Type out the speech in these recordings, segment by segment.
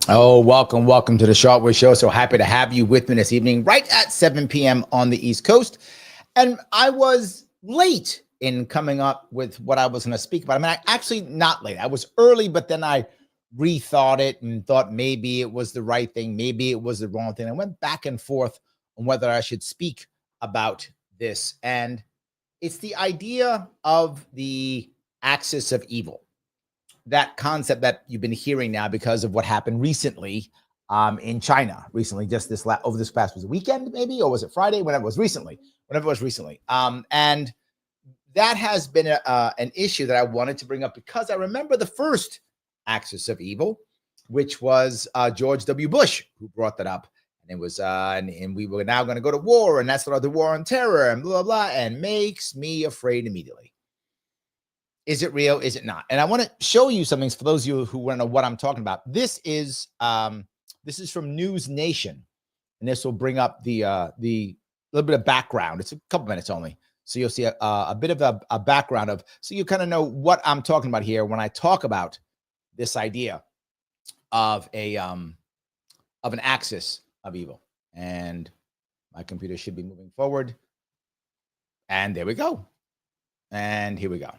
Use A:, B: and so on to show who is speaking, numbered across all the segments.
A: Oh, welcome to the Sharpe Show. So happy to have you with me this evening, right at 7 p.m. on the East Coast. And I was late in coming up with what I was going to speak about. I mean, actually not late. I was early, but then I rethought it and thought maybe it was the right thing. Maybe it was the wrong thing. I went back and forth on whether I should speak about this. And it's the idea of the axis of evil. That concept that you've been hearing now because of what happened recently in China recently, just over this past, was it weekend maybe, or was it Friday? Whenever it was recently. And that has been an issue that I wanted to bring up because I remember the first axis of evil, which was George W. Bush, who brought that up. And it was, and we were now going to go to war, and that's the war on terror and blah, blah, blah, and makes me afraid immediately. Is it real? Is it not? And I want to show you something for those of you who want to know what I'm talking about. This is from News Nation, and this will bring up the little bit of background. It's a couple minutes only, so you'll see a bit of a background of, so you kind of know what I'm talking about here when I talk about this idea of an axis of evil. And my computer should be moving forward. And there we go. And here we go.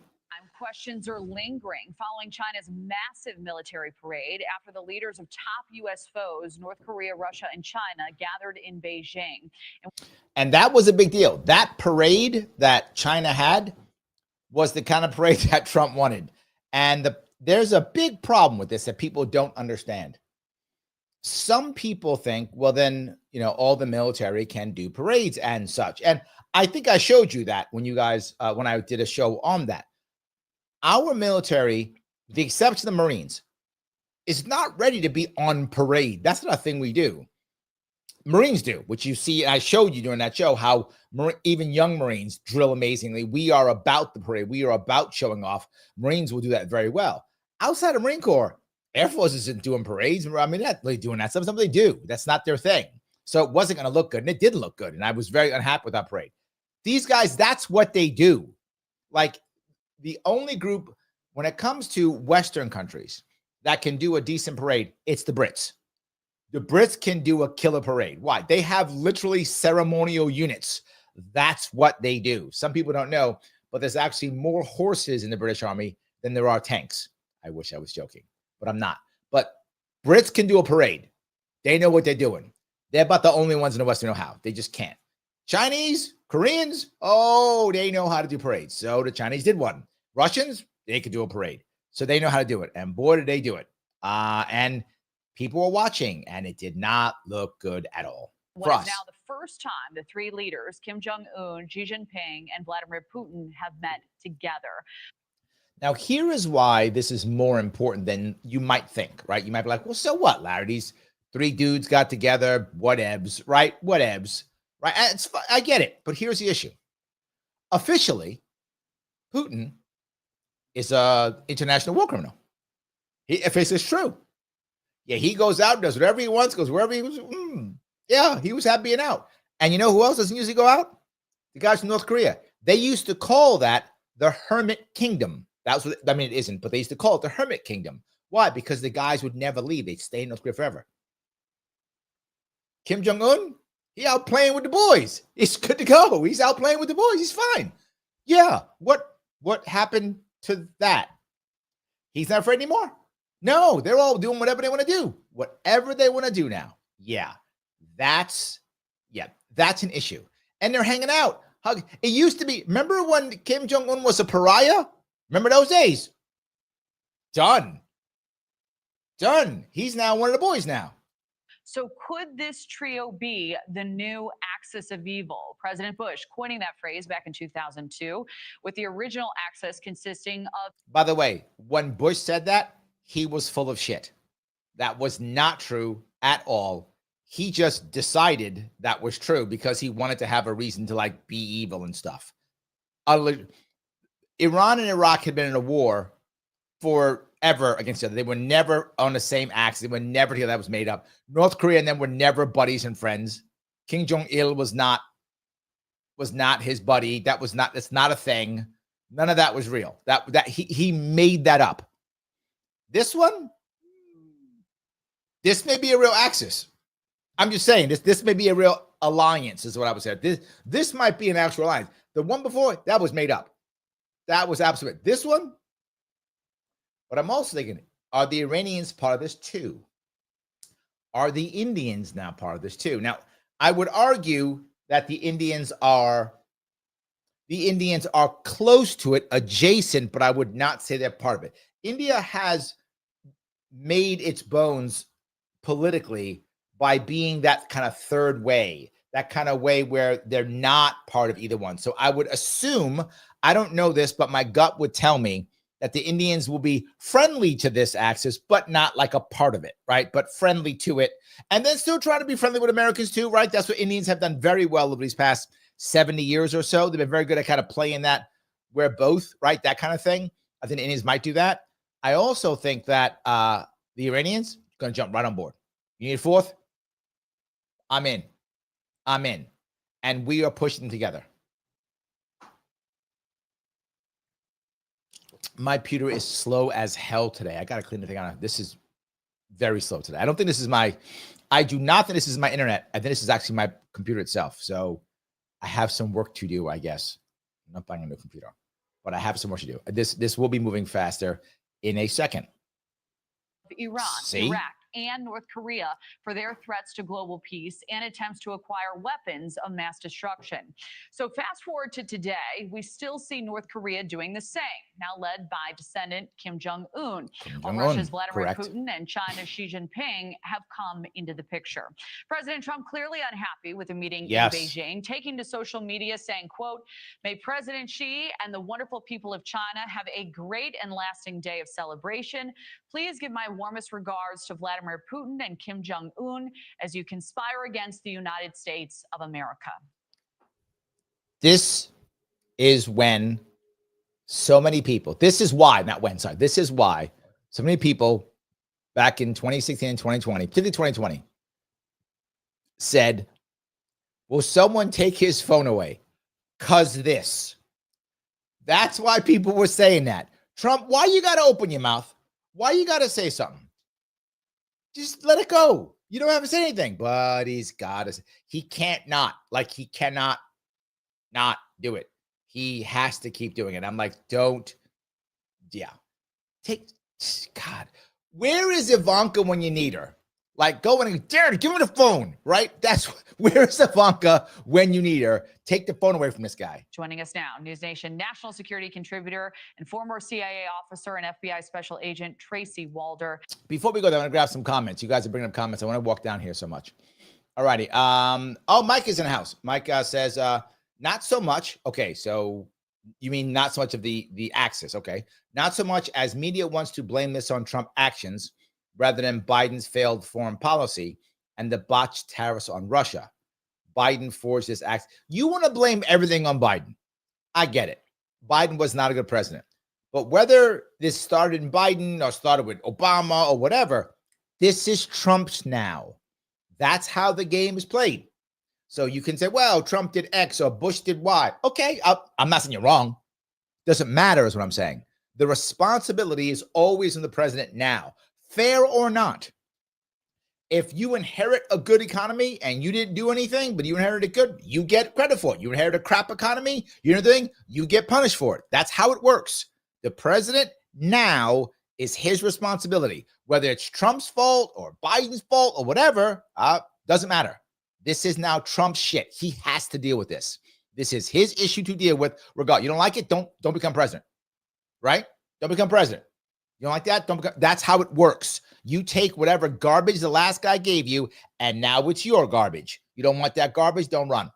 B: Questions are lingering following China's massive military parade after the leaders of top U.S. foes, North Korea, Russia, and China, gathered in Beijing.
A: And that was a big deal. That parade that China had was the kind of parade that Trump wanted. And there's a big problem with this that people don't understand. Some people think, well, then, all the military can do parades and such. And I think I showed you that when you guys, when I did a show on that. Our military, with the exception of the Marines, is not ready to be on parade. That's not a thing we do. Marines do, which you see, I showed you during that show how even young Marines drill amazingly. We are about the parade. We are about showing off. Marines will do that very well. Outside of Marine Corps, Air Force isn't doing parades. I mean, not really doing that stuff. Something they do. That's not their thing. So it wasn't going to look good, and it didn't look good. And I was very unhappy with that parade. These guys, that's what they do. Like, the only group when it comes to Western countries that can do a decent parade, it's the Brits. The Brits can do a killer parade. Why? They have literally ceremonial units. That's what they do. Some people don't know, but there's actually more horses in the British Army than there are tanks. I wish I was joking, but I'm not. But Brits can do a parade. They know what they're doing. They're about the only ones in the West who know how. They just can't. Chinese, Koreans, oh, they know how to do parades. So the Chinese did one. Russians, they could do a parade. So they know how to do it. And boy, did they do it. And people were watching, and it did not look good at all.
B: What is now the first time the three leaders, Kim Jong-un, Xi Jinping, and Vladimir Putin, have met together.
A: Now, here is why this is more important than you might think, right? You might be like, well, so what, Larry? These three dudes got together, whatevs, right? Whatevs. Right? I get it, but here's the issue. Officially, Putin is an international war criminal. If it's true. Yeah, he goes out, does whatever he wants, goes wherever he was. Yeah, he was happy being out. And you know who else doesn't usually go out? The guys from North Korea. They used to call that the Hermit Kingdom. That's what, I mean, it isn't, but they used to call it the Hermit Kingdom. Why? Because the guys would never leave. They'd stay in North Korea forever. Kim Jong-un, he out playing with the boys. He's good to go. He's out playing with the boys. He's fine. Yeah. What happened to that? He's not afraid anymore. No, they're all doing whatever they want to do. Whatever they want to do now. Yeah. That's an issue. And they're hanging out. It used to be, remember when Kim Jong-un was a pariah? Remember those days? Done. He's now one of the boys now.
B: So could this trio be the new axis of evil? President Bush coining that phrase back in 2002, with the original axis consisting of...
A: By the way, when Bush said that, he was full of shit. That was not true at all. He just decided that was true because he wanted to have a reason to be evil and stuff. Iran and Iraq had been in a war forever against each other. They were never on the same axis. They were never together. That was made up. North Korea and them were never buddies and friends. Kim Jong-il was not his buddy. That's not a thing. None of that was real. That he made that up. This one, this may be a real axis. I'm just saying this may be a real alliance, is what I would say. This might be an actual alliance. The one before, that was made up. That was absolute. This one, but I'm also thinking, are the Iranians part of this too? Are the Indians now part of this too? Now, I would argue that the Indians are close to it, adjacent, but I would not say they're part of it. India has made its bones politically by being that kind of third way, that kind of way where they're not part of either one. So I would assume, I don't know this, but my gut would tell me that the Indians will be friendly to this axis, but not like a part of it, right? But friendly to it. And then still trying to be friendly with Americans too, right? That's what Indians have done very well over these past 70 years or so. They've been very good at kind of playing that, where both, right? That kind of thing. I think the Indians might do that. I also think that the Iranians are going to jump right on board. You need a fourth? I'm in. And we are pushing them together. My computer is slow as hell today. I got to clean the thing out. This is very slow today. I do not think this is my internet. I think this is actually my computer itself. So I have some work to do, I guess. I'm not buying a new computer, but I have some work to do. This will be moving faster in a second.
B: Iran, Iraq, and North Korea for their threats to global peace and attempts to acquire weapons of mass destruction. So fast forward to today, we still see North Korea doing the same, now led by descendant Kim Jong-un, while Russia's Vladimir Putin and China's Xi Jinping have come into the picture. President Trump clearly unhappy with the meeting in Beijing, taking to social media saying, quote, "May President Xi and the wonderful people of China have a great and lasting day of celebration. Please give my warmest regards to Vladimir Putin and Kim Jong-un as you conspire against the United States of America."
A: This is when so many people, this is why so many people back in 2016 and 2020, particularly 2020, said, will someone take his phone away? Because this. That's why people were saying that. Trump, why you got to open your mouth? Why you got to say something? Just let it go. You don't have to say anything, but he's got to. He cannot not do it. He has to keep doing it. I'm like, God. Where is Ivanka when you need her? Like, go and Jared, give me the phone, right? Where's Ivanka when you need her? Take the phone away from this guy.
B: Joining us now, News Nation national security contributor and former CIA officer and FBI special agent Tracy Walder.
A: Before we go there, I want to grab some comments. You guys are bringing up comments. I want to walk down here so much. All righty. Oh, Mike is in the house. Mike says, not so much. Okay, so you mean not so much of the axis. Okay. Not so much as media wants to blame this on Trump actions rather than Biden's failed foreign policy and the botched tariffs on Russia. Biden forged this act. You want to blame everything on Biden. I get it. Biden was not a good president. But whether this started in Biden or started with Obama or whatever, this is Trump's now. That's how the game is played. So you can say, well, Trump did X or Bush did Y. Okay, I'm not saying you're wrong. Doesn't matter is what I'm saying. The responsibility is always on the president now. Fair or not. If you inherit a good economy and you didn't do anything, but you inherited good, you get credit for it. You inherit a crap economy, you know the thing, you get punished for it. That's how it works. The president now is his responsibility. Whether it's Trump's fault or Biden's fault or whatever, doesn't matter. This is now Trump's shit. He has to deal with this. This is his issue to deal with. Regard. You don't like it? Don't become president. Right? Don't become president. You don't like that? That's how it works. You take whatever garbage the last guy gave you, and now it's your garbage. You don't want that garbage? Don't run.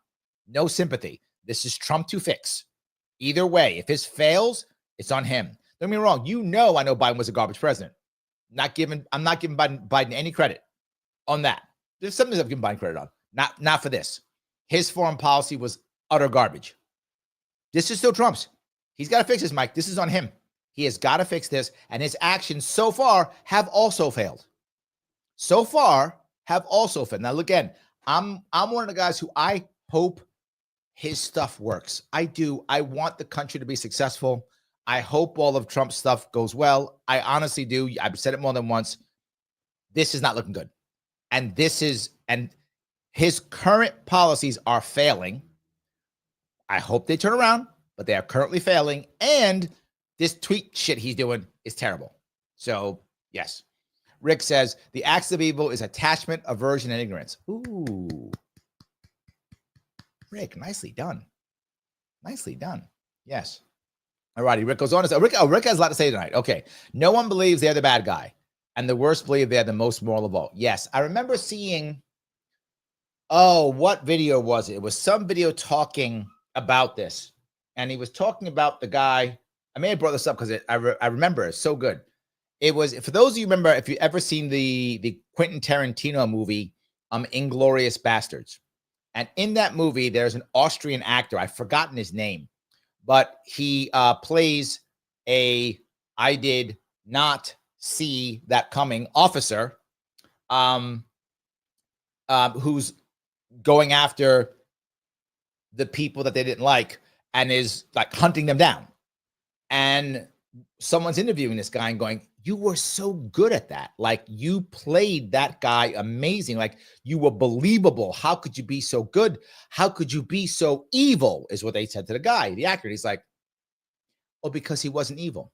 A: No sympathy. This is Trump to fix. Either way, if his fails, it's on him. Don't get me wrong. I know Biden was a garbage president. I'm not giving Biden any credit on that. There's something I've given Biden credit on. Not for this. His foreign policy was utter garbage. This is still Trump's. He's got to fix this, Mike. This is on him. He has got to fix this. And his actions so far have also failed. So far have also failed. Now, look, again, I'm one of the guys who I hope his stuff works. I do. I want the country to be successful. I hope all of Trump's stuff goes well. I honestly do. I've said it more than once. This is not looking good. And his current policies are failing. I hope they turn around, but they are currently failing. And this tweet shit he's doing is terrible. So, yes. Rick says, the acts of evil is attachment, aversion, and ignorance. Ooh. Rick, nicely done. Nicely done. Yes. All righty. Rick goes on to say, Rick has a lot to say tonight. Okay. No one believes they're the bad guy, and the worst believe they're the most moral of all. Yes. I remember seeing, what video was it? It was some video talking about this. And he was talking about the guy. I may have brought this up because I remember it's so good. It was, for those of you remember, if you ever seen the Quentin Tarantino movie, Inglourious Bastards. And in that movie, there's an Austrian actor. I've forgotten his name, but he plays I did not see that coming officer who's going after the people that they didn't like and is like hunting them down. And someone's interviewing this guy and going, you were so good at that. Like, you played that guy amazing. Like, you were believable. How could you be so good? How could you be so evil? Is what they said to the guy, the actor. He's like, oh, because he wasn't evil.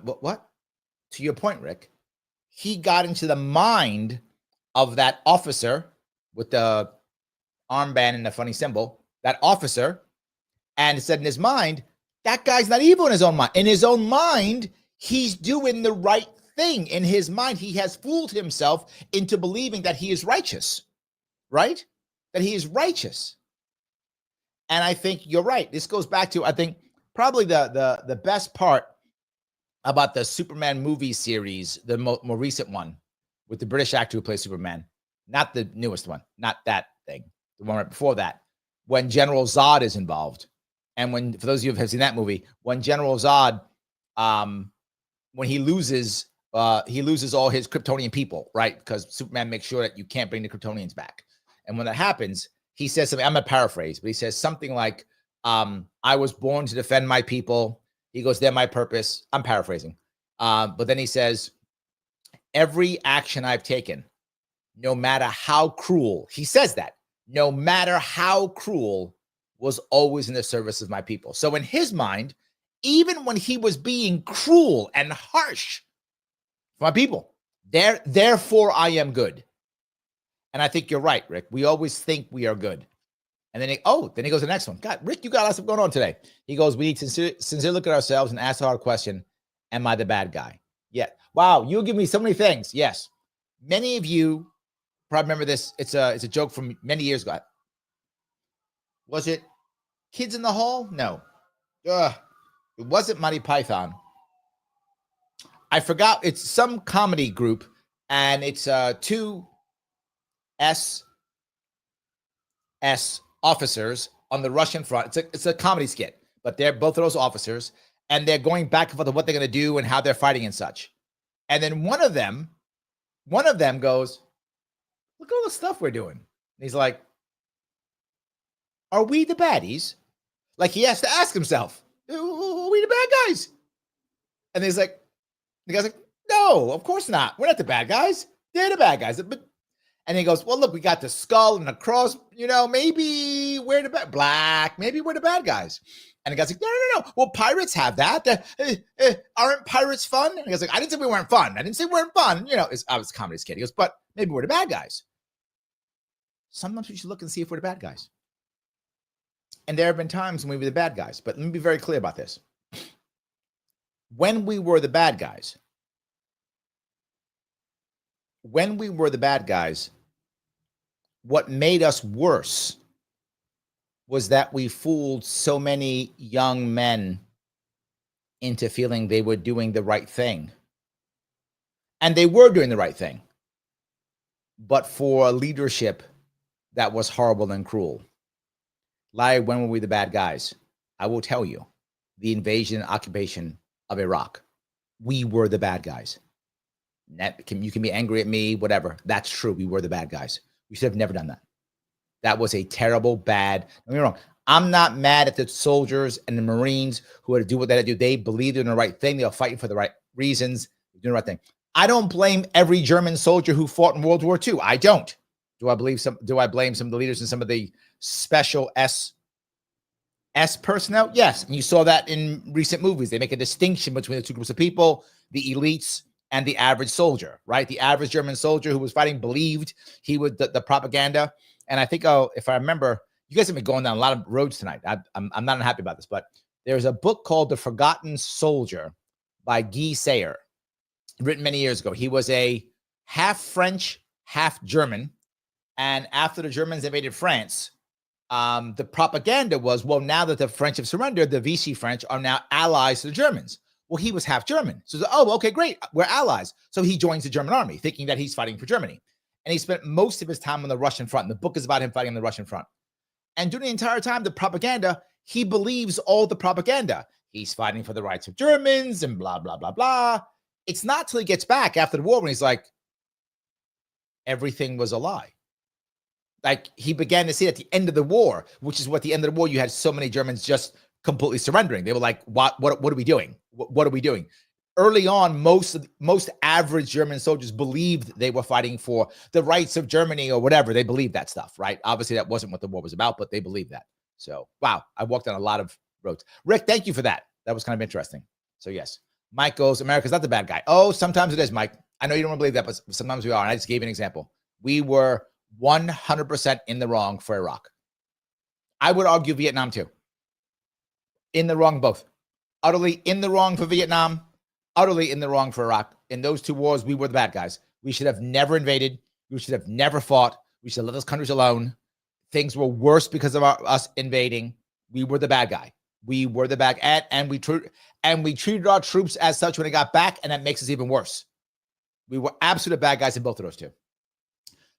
A: What? To your point, Rick, he got into the mind of that officer with the armband and the funny symbol, that officer, and said in his mind, that guy's not evil in his own mind. In his own mind, he's doing the right thing. In his mind, he has fooled himself into believing that he is righteous, right? That he is righteous. And I think you're right. This goes back to, I think, probably the best part about the Superman movie series, the more recent one with the British actor who plays Superman, not the newest one, not that thing, the one right before that, when General Zod is involved. And when, for those of you who have seen that movie, when General Zod, when he loses all his Kryptonian people, right? Because Superman makes sure that you can't bring the Kryptonians back. And when that happens, he says something, I'm going to paraphrase, but he says something like, I was born to defend my people. He goes, they're my purpose. I'm paraphrasing. But then he says, every action I've taken, no matter how cruel, he says that, no matter how cruel, was always in the service of my people. So in his mind, even when he was being cruel and harsh for my people, therefore I am good. And I think you're right, Rick. We always think we are good. And then he goes to the next one. God, Rick, you got lots of going on today. He goes, we need to sincerely look at ourselves and ask the hard question, am I the bad guy? Yeah. Wow, you give me so many things. Yes. Many of you probably remember this. It's a joke from many years ago. Was it Kids in the Hall? No. It wasn't Monty Python. I forgot. It's some comedy group, and it's two SS officers on the Russian front. It's a comedy skit, but they're both of those officers, and they're going back and forth on what they're going to do and how they're fighting and such. And then one of them goes, look at all the stuff we're doing. And he's like, are we the baddies? Like, he has to ask himself, are we the bad guys? And he's like, the guy's like, no, of course not. We're not the bad guys. They're the bad guys. And he goes, well, look, we got the skull and the cross. Maybe we're the black. Maybe we're the bad guys. And the guy's like, no. Well, pirates have that. Aren't pirates fun? And he goes like, I didn't say we weren't fun. I didn't say we weren't fun. I was a comedy skit. He goes, but maybe we're the bad guys. Sometimes we should look and see if we're the bad guys. And there have been times when we were the bad guys. But let me be very clear about this. When we were the bad guys, what made us worse was that we fooled so many young men into feeling they were doing the right thing. And they were doing the right thing, but for a leadership that was horrible and cruel. Like, when were we the bad guys? I will tell you, the invasion and occupation of Iraq, we were the bad guys. You can be angry at me, whatever. That's true. We were the bad guys. We should have never done that. That was a terrible, bad. Don't get me wrong. I'm not mad at the soldiers and the Marines who had to do what they had to do. They believed in the right thing. They were fighting for the right reasons, doing the right thing. I don't blame every German soldier who fought in World War II. I don't. Do I blame some of the leaders and some of the special S personnel? Yes. And you saw that in recent movies. They make a distinction between the two groups of people, the elites and the average soldier, right? The average German soldier who was fighting believed he would the propaganda. And I think, if I remember, you guys have been going down a lot of roads tonight. I'm not unhappy about this, but there's a book called The Forgotten Soldier by Guy Sayer, written many years ago. He was a half French, half German. And after the Germans invaded France, the propaganda was, well, now that the French have surrendered, the Vichy French are now allies to the Germans. Well, he was half German. So, okay, great. We're allies. So he joins the German army, thinking that he's fighting for Germany. And he spent most of his time on the Russian front. And the book is about him fighting on the Russian front. And during the entire time, the propaganda, he believes all the propaganda. He's fighting for the rights of Germans and blah, blah, blah, blah. It's not till he gets back after the war when he's like, everything was a lie. Like, he began to see at the end of the war, which is what the end of the war, you had so many Germans just completely surrendering. They were like, what are we doing? What are we doing? Early on, most average German soldiers believed they were fighting for the rights of Germany or whatever. They believed that stuff, right? Obviously, that wasn't what the war was about, but they believed that. So, wow, I walked on a lot of roads. Rick, thank you for that. That was kind of interesting. So, yes, Mike goes, America's not the bad guy. Oh, sometimes it is, Mike. I know you don't want to believe that, but sometimes we are. And I just gave you an example. We were 100% in the wrong for Iraq. I would argue Vietnam too. In the wrong both. Utterly in the wrong for Vietnam, utterly in the wrong for Iraq. In those two wars, we were the bad guys. We should have never invaded. We should have never fought. We should have let those countries alone. Things were worse because of us invading. We were the bad guy. We were the bad guy. And we treated our troops as such when they got back, and that makes us even worse. We were absolute bad guys in both of those two.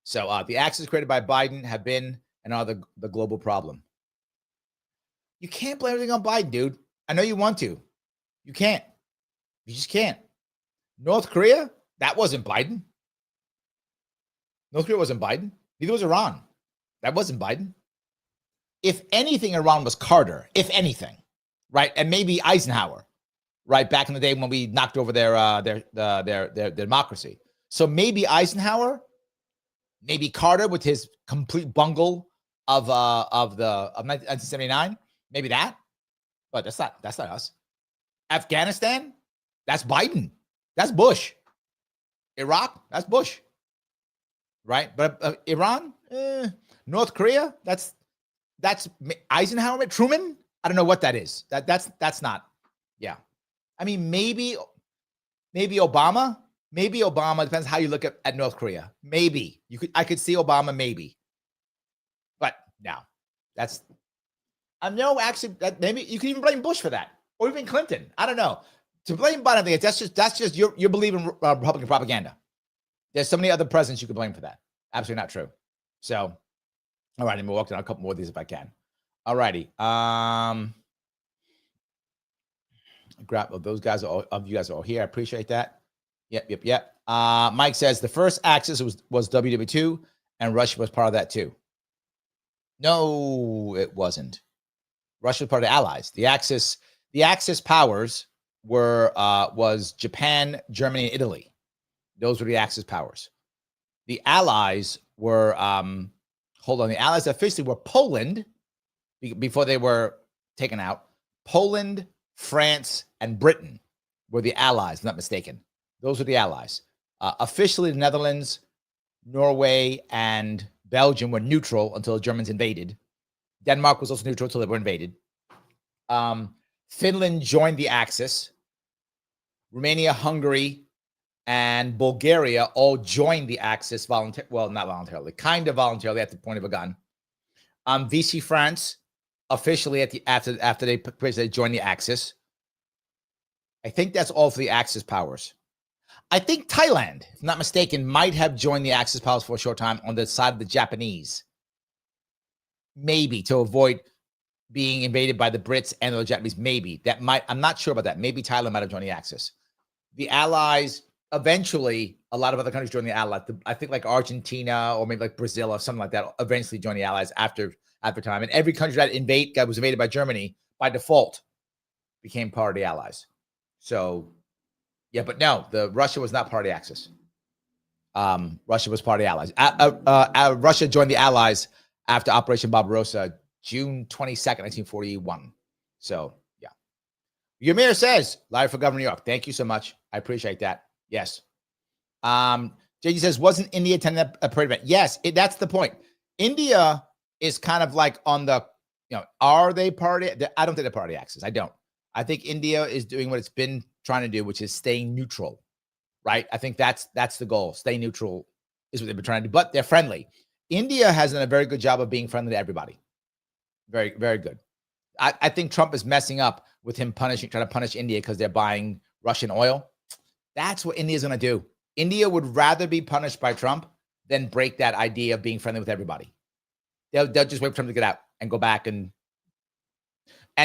A: So the axes created by Biden have been and are the global problem. You can't blame everything on Biden, dude. I know you want to. You can't. You just can't. North Korea, that wasn't Biden. North Korea wasn't Biden. Neither was Iran. That wasn't Biden. If anything, Iran was Carter, if anything, right? And maybe Eisenhower, right? Back in the day when we knocked over their democracy. So maybe Eisenhower, maybe Carter with his complete bungle of 1979, maybe that. But that's not us. Afghanistan, that's Biden. That's Bush. Iraq, that's Bush. Right? But Iran, North Korea, that's Eisenhower, Truman. I don't know what that is. That's not. Yeah. I mean, maybe Obama. Maybe Obama, depends how you look at North Korea. Maybe I could see Obama, maybe. But no, actually, that maybe you can even blame Bush for that, or even Clinton. I don't know. To blame Biden, I think that's just you're believing Republican propaganda. There's so many other presidents you could blame for that. Absolutely not true. So, all right, and we'll walk down a couple more of these if I can. All righty. Grab those guys. You guys are all here. I appreciate that. Yep. Mike says the first Axis was WW2, and Russia was part of that too. No, it wasn't. Russia was part of the Allies. The Axis powers was Japan, Germany, and Italy. Those were the Axis powers. The Allies were the Allies officially were Poland before they were taken out. Poland, France, and Britain were the Allies, if I'm not mistaken. Those were the Allies. Officially, the Netherlands, Norway, and Belgium were neutral until the Germans invaded. Denmark was also neutral until they were invaded. Finland joined the Axis. Romania, Hungary, and Bulgaria all joined the Axis not voluntarily, kind of voluntarily at the point of a gun. Vichy France officially after they joined the Axis. I think that's all for the Axis powers. I think Thailand, if I'm not mistaken, might have joined the Axis powers for a short time on the side of the Japanese. Maybe to avoid being invaded by the Brits and the Japanese. Maybe that might, I'm not sure about that. Maybe Thailand might have joined the Axis. The Allies, eventually, a lot of other countries joined the Allies. I think like Argentina or maybe like Brazil or something like that eventually joined the Allies after time. And every country that was invaded by Germany by default became part of the Allies. So, yeah, but no, Russia was not part of the Axis. Russia was part of the Allies. Russia joined the Allies after Operation Barbarossa, June 22nd, 1941. So, yeah. Ymir says, live for Governor New York. Thank you so much. I appreciate that. Yes. JG says, wasn't India attending a parade event? Yes, that's the point. India is kind of like on the, are they party? I don't think they're party Axis. I don't. I think India is doing what it's been trying to do, which is staying neutral, right? I think that's the goal. Stay neutral is what they've been trying to do, but they're friendly. India has done a very good job of being friendly to everybody. Very, very good. I think Trump is messing up with him trying to punish India because they're buying Russian oil. That's what India's going to do. India would rather be punished by Trump than break that idea of being friendly with everybody. They'll just wait for Trump to get out and go back, and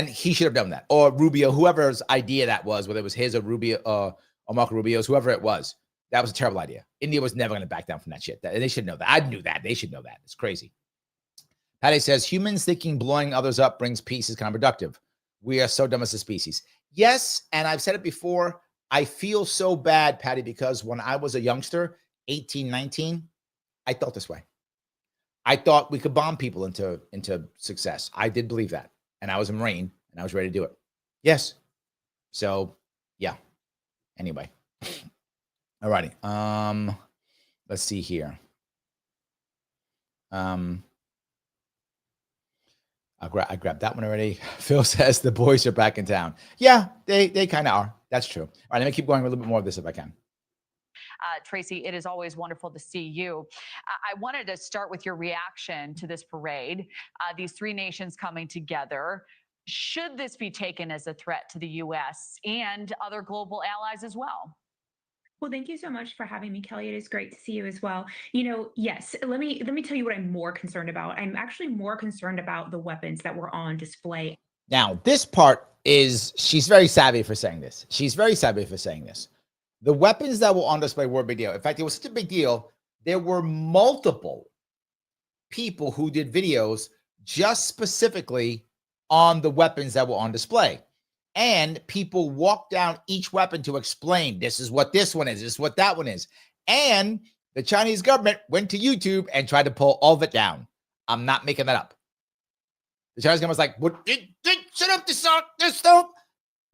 A: he should have done that. Or Rubio, whoever's idea that was, whether it was his or Rubio or Marco Rubio's, whoever it was, that was a terrible idea. India was never going to back down from that shit. They should know that. I knew that. They should know that. It's crazy. Patty says, humans thinking blowing others up brings peace is counterproductive. We are so dumb as a species. Yes, and I've said it before, I feel so bad, Patty, because when I was a youngster, 18, 19, I thought this way. I thought we could bomb people into success. I did believe that. And I was a Marine, and I was ready to do it. Yes. So, yeah. Anyway. All righty. Let's see here. I grabbed that one already. Phil says the boys are back in town. Yeah, they kind of are. That's true. All right, let me keep going a little bit more of this if I can.
B: Tracy, it is always wonderful to see you. I wanted to start with your reaction to this parade. These three nations coming together. Should this be taken as a threat to the U.S. and other global allies as well?
C: Well, thank you so much for having me, Kelly. It is great to see you as well. Yes, let me tell you what I'm more concerned about. I'm actually more concerned about the weapons that were on display.
A: Now, this part is, she's very savvy for saying this. The weapons that were on display were a big deal. In fact, it was such a big deal, there were multiple people who did videos just specifically on the weapons that were on display. And people walked down each weapon to explain, this is what this one is, this is what that one is. And the Chinese government went to YouTube and tried to pull all of it down. I'm not making that up. The Chinese government was like, what? Shut up, this stuff.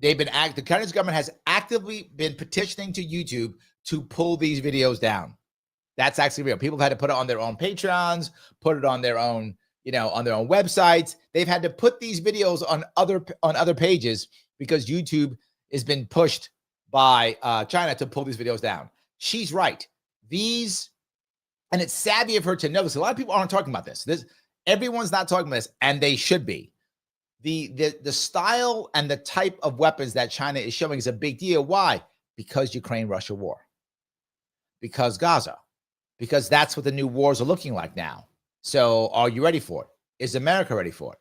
A: The Chinese government has actively been petitioning to YouTube to pull these videos down. That's actually real. People have had to put it on their own Patreons, put it on their own, on their own websites. They've had to put these videos on other pages because YouTube has been pushed by China to pull these videos down. She's right. And it's savvy of her to know this. A lot of people aren't talking about this. Everyone's not talking about this, and they should be. The style and the type of weapons that China is showing is a big deal. Why? Because Ukraine-Russia war. Because Gaza. Because that's what the new wars are looking like now. So are you ready for it? Is America ready for it?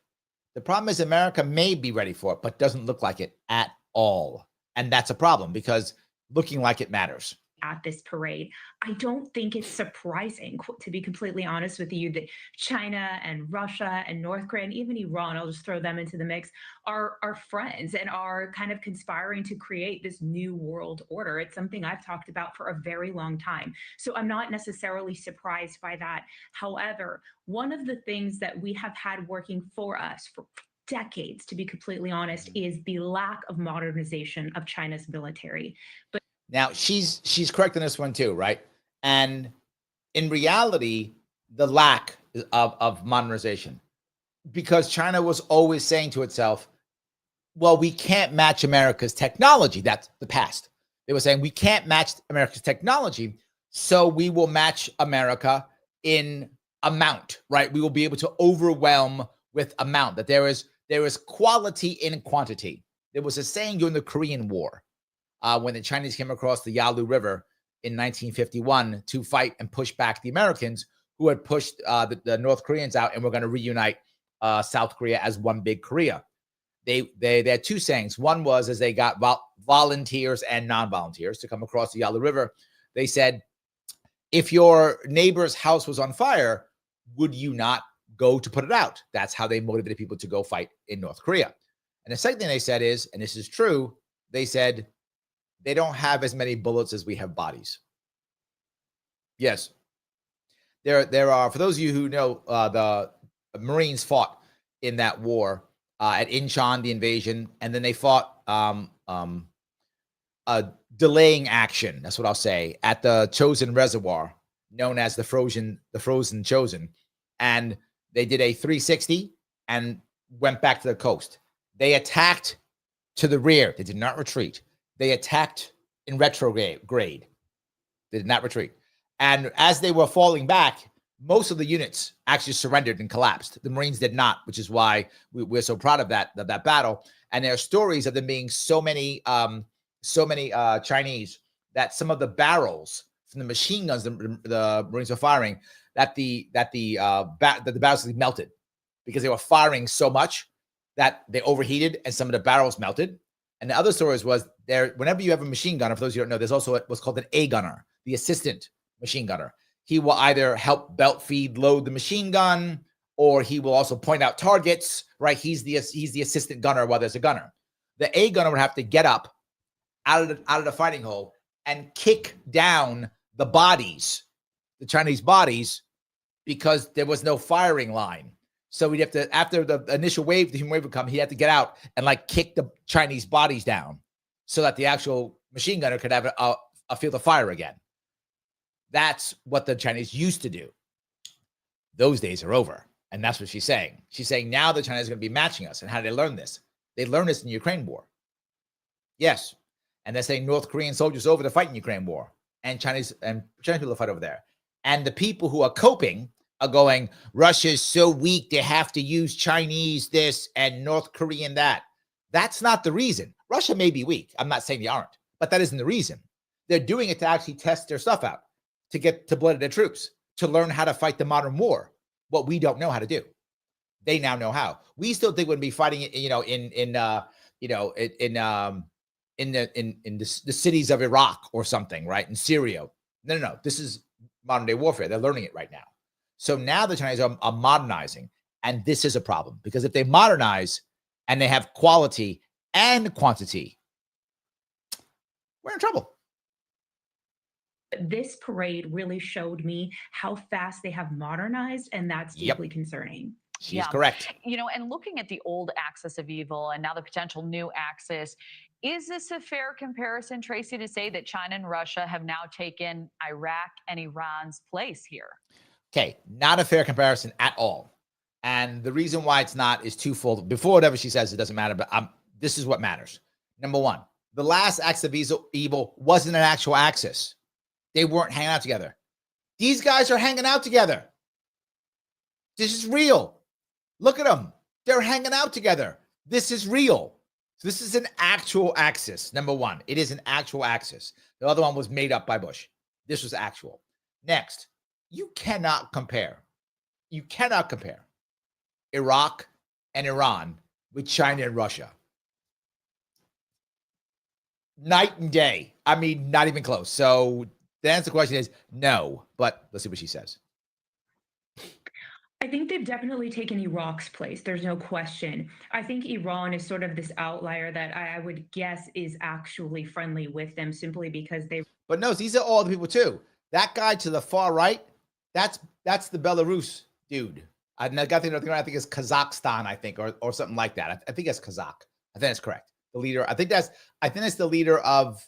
A: The problem is America may be ready for it, but doesn't look like it at all. And that's a problem because looking like it matters.
C: At this parade, I don't think it's surprising, to be completely honest with you, that China and Russia and North Korea and even Iran, I'll just throw them into the mix, are friends and are kind of conspiring to create this new world order. It's something I've talked about for a very long time. So I'm not necessarily surprised by that. However, one of the things that we have had working for us for decades, to be completely honest, is the lack of modernization of China's military. But
A: now, she's correct in this one too, right? And in reality, the lack of modernization, because China was always saying to itself, well, we can't match America's technology. That's the past. They were saying we can't match America's technology, so we will match America in amount, right? We will be able to overwhelm with amount, that there is quality in quantity. There was a saying during the Korean War, when the Chinese came across the Yalu River in 1951 to fight and push back the Americans who had pushed the North Koreans out and were going to reunite South Korea as one big Korea. They had two sayings. One was, as they got volunteers and non-volunteers to come across the Yalu River, they said, if your neighbor's house was on fire, would you not go to put it out? That's how they motivated people to go fight in North Korea. And the second thing they said is, and this is true, they said they don't have as many bullets as we have bodies. Yes. There are, for those of you who know, the Marines fought in that war at Incheon, the invasion, and then they fought a delaying action, that's what I'll say, at the Chosin Reservoir, known as the frozen Chosin. And they did a 360 and went back to the coast. They attacked to the rear. They did not retreat. They attacked in retrograde. They did not retreat. And as they were falling back, most of the units actually surrendered and collapsed. The Marines did not, which is why we're so proud of that battle. And there are stories of them being so many Chinese that some of the barrels from the machine guns the Marines were firing, that the barrels melted because they were firing so much that they overheated and some of the barrels melted. And the other stories was there, whenever you have a machine gunner, for those who don't know, there's also what's called an A gunner, the assistant machine gunner. He will either help belt feed load the machine gun, or he will also point out targets, right? He's the assistant gunner while there's a gunner. The A gunner would have to get up out of the fighting hole and kick down the bodies, the Chinese bodies, because there was no firing line. So we'd have to, after the initial wave, the human wave would come, he had to get out and like kick the Chinese bodies down so that the actual machine gunner could have a field of fire again. That's what the Chinese used to do. Those days are over. And that's what she's saying. She's saying now the Chinese are going to be matching us. And how did they learn this? They learned this in the Ukraine war. Yes. And they're saying North Korean soldiers over to fight in Ukraine war. And Chinese people to fight over there. And the people who are coping are going, Russia's so weak, they have to use Chinese this and North Korean that. That's not the reason. Russia may be weak. I'm not saying they aren't. But that isn't the reason. They're doing it to actually test their stuff out, to get to blood their troops, to learn how to fight the modern war, what we don't know how to do. They now know how. We still think we'd be fighting, in the cities of Iraq or something, right? In Syria. No. This is modern day warfare. They're learning it right now. So now the Chinese are modernizing, and this is a problem because if they modernize and they have quality and quantity, we're in trouble.
C: This parade really showed me how fast they have modernized, and that's deeply concerning.
A: She's correct.
B: And looking at the old axis of evil and now the potential new axis, is this a fair comparison, Tracy, to say that China and Russia have now taken Iraq and Iran's place here?
A: Okay, not a fair comparison at all. And the reason why it's not is twofold. Before whatever she says, it doesn't matter, but this is what matters. Number one, the last axis of evil wasn't an actual axis. They weren't hanging out together. These guys are hanging out together. This is real. Look at them. They're hanging out together. This is real. So this is an actual axis. Number one, it is an actual axis. The other one was made up by Bush. This was actual. Next, you cannot compare. You cannot compare Iraq and Iran with China and Russia. Night and day. I mean, not even close. So the answer to the question is no, but let's see what she says.
C: I think they've definitely taken Iraq's place. There's no question. I think Iran is sort of this outlier that I would guess is actually friendly with them simply because they.
A: But no, these are all the people too. That guy to the far right, that's the Belarus dude. I think it's Kazakhstan, I think, or something like that. I think that's Kazakh. I think that's correct. The leader. I think that's the leader of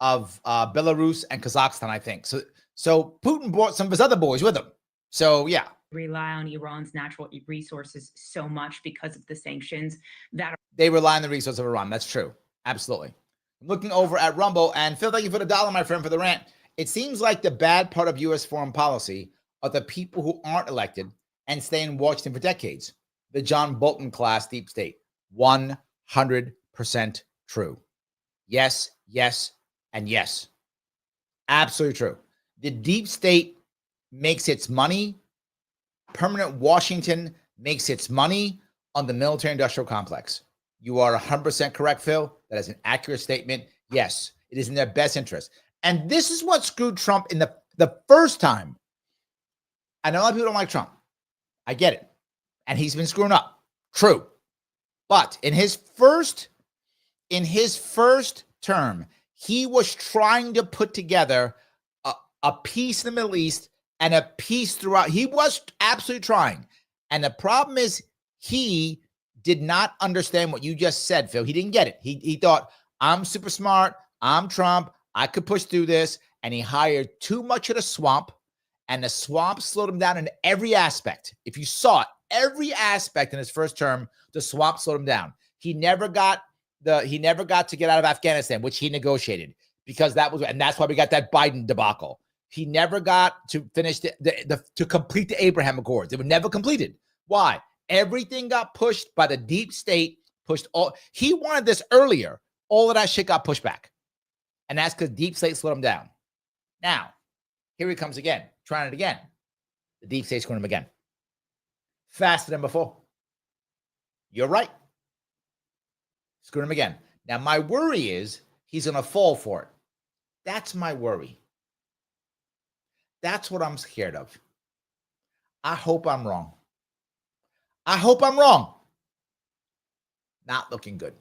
A: Belarus and Kazakhstan, I think. So Putin brought some of his other boys with him. So yeah.
C: Rely on Iran's natural resources so much because of the sanctions that
A: they rely on the resources of Iran. That's true. Absolutely. I'm looking over at Rumble, and Phil, thank you for the $1, my friend, for the rant. It seems like the bad part of U.S. foreign policy are the people who aren't elected and stay in Washington for decades. The John Bolton class deep state. 100% true. Yes, and yes. Absolutely true. The deep state makes its money. Permanent Washington makes its money on the military-industrial complex. You are 100% correct, Phil. That is an accurate statement. Yes, it is in their best interest. And this is what screwed Trump in the first time. I know a lot of people don't like Trump. I get it. And he's been screwing up. True. But in his first term, he was trying to put together a peace in the Middle East and a peace throughout. He was absolutely trying. And the problem is he did not understand what you just said, Phil. He didn't get it. He thought, I'm super smart. I'm Trump. I could push through this. And he hired too much of the swamp. And the swamp slowed him down in every aspect. If you saw it, every aspect in his first term, the swamp slowed him down. He never got to get out of Afghanistan, which he negotiated, because and that's why we got that Biden debacle. He never got to finish to complete the Abraham Accords. It was never completed. Why? Everything got pushed by the deep state, he wanted this earlier. All of that shit got pushed back. And that's because deep state slowed him down. Now, here he comes again, trying it again. The deep state's screwing him again. Faster than before. You're right. Screwing him again. Now, my worry is he's going to fall for it. That's my worry. That's what I'm scared of. I hope I'm wrong. Not looking good.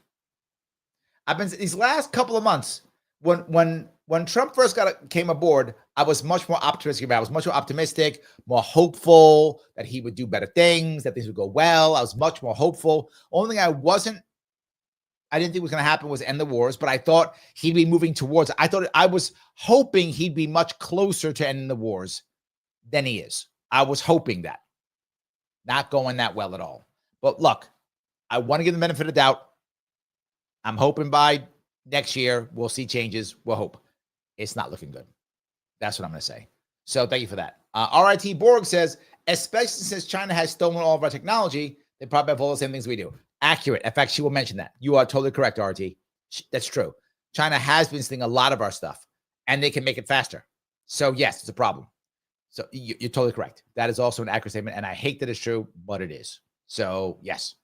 A: I've been these last couple of months, when Trump first came aboard, I was much more optimistic about it. I was much more optimistic, more hopeful that he would do better things, that things would go well. I was much more hopeful. Only thing I didn't think was going to happen was end the wars, but I thought he'd be moving towards. I was hoping he'd be much closer to ending the wars than he is. I was hoping that. Not going that well at all. But look, I want to give the benefit of doubt. I'm hoping by next year we'll see changes. We'll hope. It's not looking good. That's what I'm going to say. So thank you for that. RIT Borg says, especially since China has stolen all of our technology, they probably have all the same things we do. Accurate. In fact, she will mention that. You are totally correct, RT. That's true. China has been stealing a lot of our stuff, and they can make it faster. So yes, it's a problem. So you're totally correct. That is also an accurate statement, and I hate that it's true, but it is. So yes.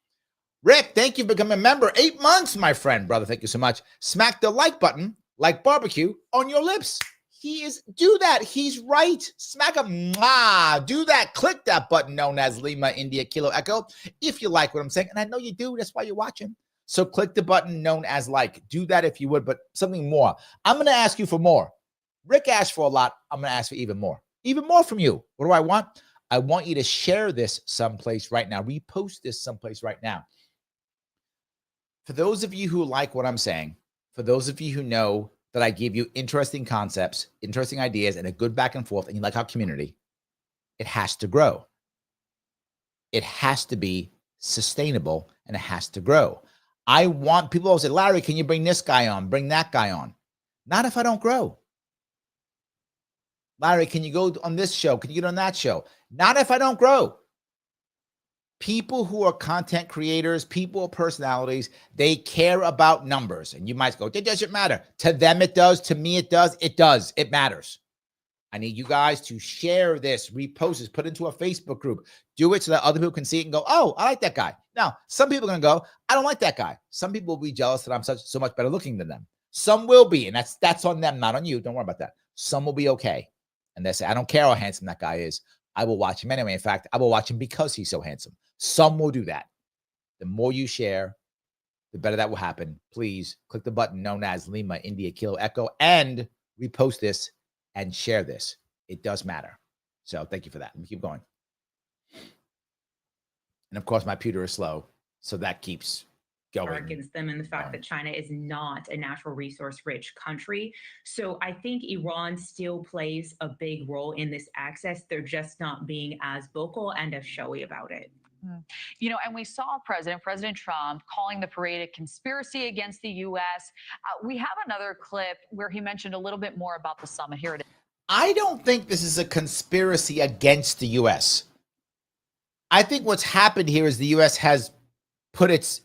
A: Rick, thank you for becoming a member. 8 months, my friend, brother. Thank you so much. Smack the like button, like barbecue, on your lips. Do that. He's right. Smack him. Do that. Click that button known as Lima India Kilo Echo if you like what I'm saying. And I know you do. That's why you're watching. So click the button known as like. Do that if you would, but something more. I'm going to ask you for more. Rick asked for a lot. I'm going to ask for even more. Even more from you. What do I want? I want you to share this someplace right now. Repost this someplace right now. For those of you who like what I'm saying, for those of you who know that I give you interesting concepts, interesting ideas, and a good back and forth, and you like our community, it has to grow. It has to be sustainable, and it has to grow. I want people to say, Larry, can you bring this guy on, bring that guy on? Not if I don't grow. Larry, can you go on this show? Can you get on that show? Not if I don't grow. People who are content creators, people with personalities, they care about numbers. And you might go, it doesn't matter. To them, it does. To me, it does. It does. It matters. I need you guys to share this, repost this, put it into a Facebook group. Do it so that other people can see it and go, oh, I like that guy. Now, some people are going to go, I don't like that guy. Some people will be jealous that I'm so much better looking than them. Some will be, and that's on them, not on you. Don't worry about that. Some will be okay. And they say, I don't care how handsome that guy is. I will watch him anyway. In fact, I will watch him because he's so handsome. Some will do that. The more you share, the better that will happen. Please click the button known as Lima India Kilo Echo and repost this and share this. It does matter. So thank you for that. Let me keep going. And of course, my computer is slow, so that keeps going.
C: Against them and the fact that China is not a natural resource rich country. So I think Iran still plays a big role in this access. They're just not being as vocal and as showy about it.
B: You know, and we saw President Trump calling the parade a conspiracy against the U.S. We have another clip where he mentioned a little bit more about the summit. Here it is.
A: I don't think this is a conspiracy against the U.S. I think what's happened here is the U.S. has put its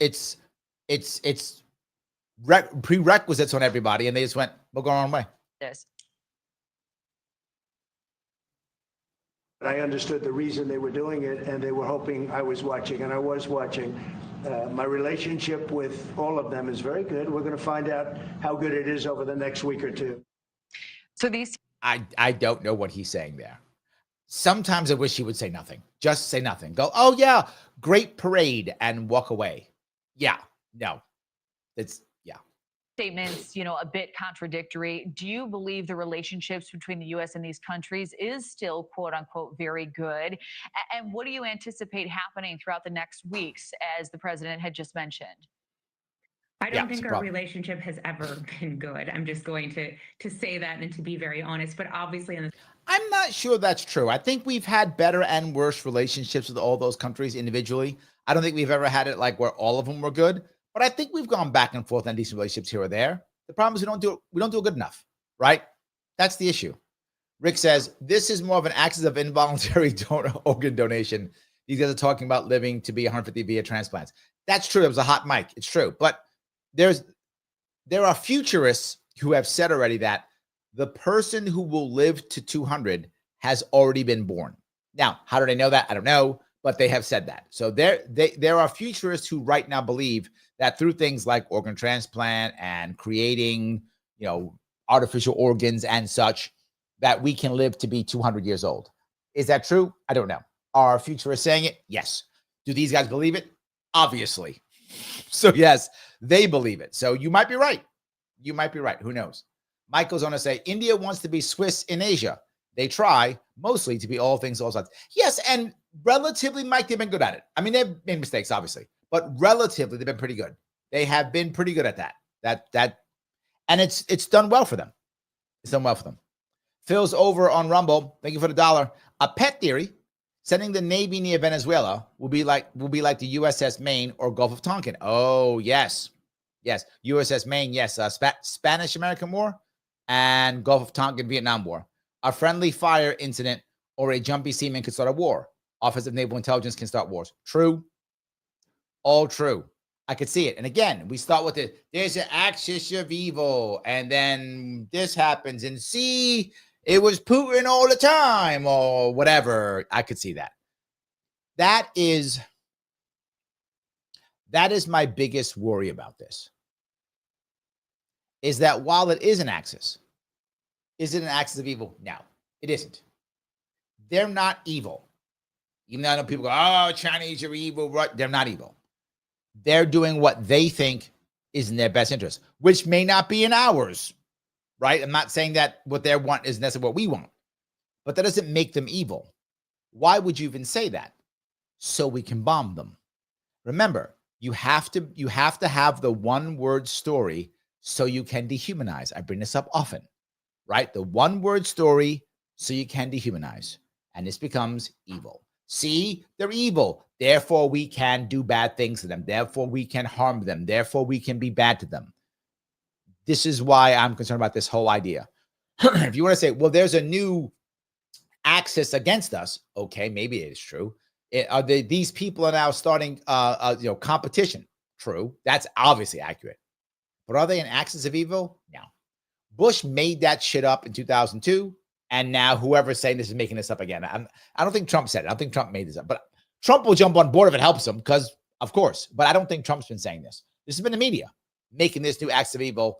A: prerequisites on everybody, and they just went, we'll go our own way.
B: This.
D: I understood the reason they were doing it, and they were hoping I was watching, and I was watching. My relationship with all of them is very good. We're going to find out how good it is over the next week or two.
B: So these,
A: I don't know what he's saying there. Sometimes I wish he would say nothing. Just say nothing. Go, oh yeah, great parade, and walk away. Yeah, no, it's yeah.
B: statements, a bit contradictory. Do you believe the relationships between the U.S. and these countries is still, quote unquote, very good? And what do you anticipate happening throughout the next weeks, as the president had just mentioned?
C: I don't think our relationship has ever been good. I'm just going to say that and to be very honest. But obviously,
A: I'm not sure that's true. I think we've had better and worse relationships with all those countries individually. I don't think we've ever had it like where all of them were good. But I think we've gone back and forth on decent relationships here or there. The problem is we don't do it good enough, right? That's the issue. Rick says, this is more of an accident of involuntary organ donation. These guys are talking about living to be 150 via transplants. That's true. It was a hot mic. It's true. But there are futurists who have said already that the person who will live to 200 has already been born. Now, how do they know that? I don't know, but they have said that. So there are futurists who right now believe that through things like organ transplant and creating, artificial organs and such, that we can live to be 200 years old. Is that true? I don't know. Are futurists saying it? Yes. Do these guys believe it? Obviously. So yes, they believe it. So you might be right. You might be right. Who knows? Mike goes on to say, India wants to be Swiss in Asia. They try mostly to be all things, all sides. Yes, and relatively, Mike, they've been good at it. I mean, they've made mistakes, obviously, but relatively, they've been pretty good. They have been pretty good at that. And it's done well for them. It's done well for them. Phil's over on Rumble. Thank you for the $1. A pet theory: sending the Navy near Venezuela will be like the USS Maine or Gulf of Tonkin. Oh, yes. Yes. USS Maine, yes. Spanish-American War and Gulf of Tonkin Vietnam War. A friendly fire incident or a jumpy seaman could start a war. Offensive naval intelligence can start wars. True. All true. I could see it. And again, we start with there's an axis of evil, and then this happens, and see, it was Putin all the time, or whatever. I could see that. That is my biggest worry about this, is that while it is an axis, is it an axis of evil? No, it isn't. They're not evil. Even though I know people go, oh, Chinese are evil. Right? They're not evil. They're doing what they think is in their best interest, which may not be in ours, right? I'm not saying that what they want is necessarily what we want, but that doesn't make them evil. Why would you even say that? So we can bomb them. Remember, you have to have the one-word story so you can dehumanize. I bring this up often, right? The one-word story so you can dehumanize, and this becomes evil. See, they're evil. Therefore, we can do bad things to them. Therefore, we can harm them. Therefore, we can be bad to them. This is why I'm concerned about this whole idea. If you want to say, well, there's a new axis against us. Okay, maybe it is true. These people are now starting competition. True. That's obviously accurate. But are they an axis of evil? No. Bush made that shit up in 2002. And now whoever's saying this is making this up again. I don't think Trump said it. I don't think Trump made this up. But Trump will jump on board if it helps him, because, of course. But I don't think Trump's been saying this. This has been the media making this new acts of evil,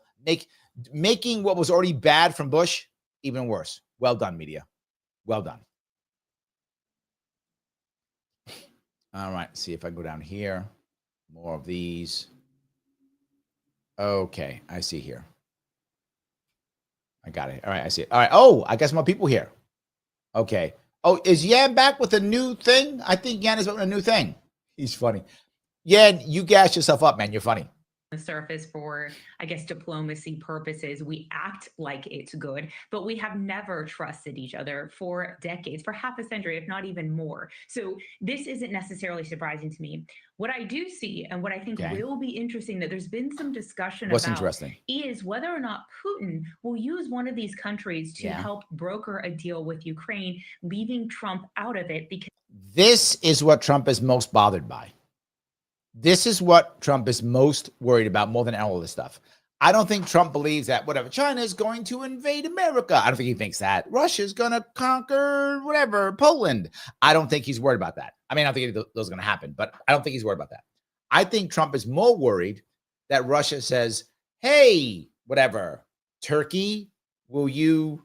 A: making what was already bad from Bush even worse. Well done, media. Well done. All right. See if I go down here. More of these. Okay. I see here. I got it. All right, I see it. All right. Oh, I got some more people here. Okay. Oh, is Yan back with a new thing? I think Yan is with a new thing. He's funny. Yan, you gas yourself up, man. You're funny.
C: The surface for, I guess, diplomacy purposes, we act like it's good, but we have never trusted each other for decades, for half a century, if not even more. So this isn't necessarily surprising to me. What I do see, and what I think will be interesting, that there's been some discussion about, is whether or not Putin will use one of these countries to help broker a deal with Ukraine, leaving Trump out of it. Because
A: this is what Trump is most bothered by. This is what Trump is most worried about, more than all of this stuff. I don't think Trump believes that whatever China is going to invade America. I don't think he thinks that Russia's going to conquer whatever Poland. I don't think he's worried about that. I mean, I don't think those are going to happen, but I don't think he's worried about that. I think Trump is more worried that Russia says, hey, whatever, Turkey, will you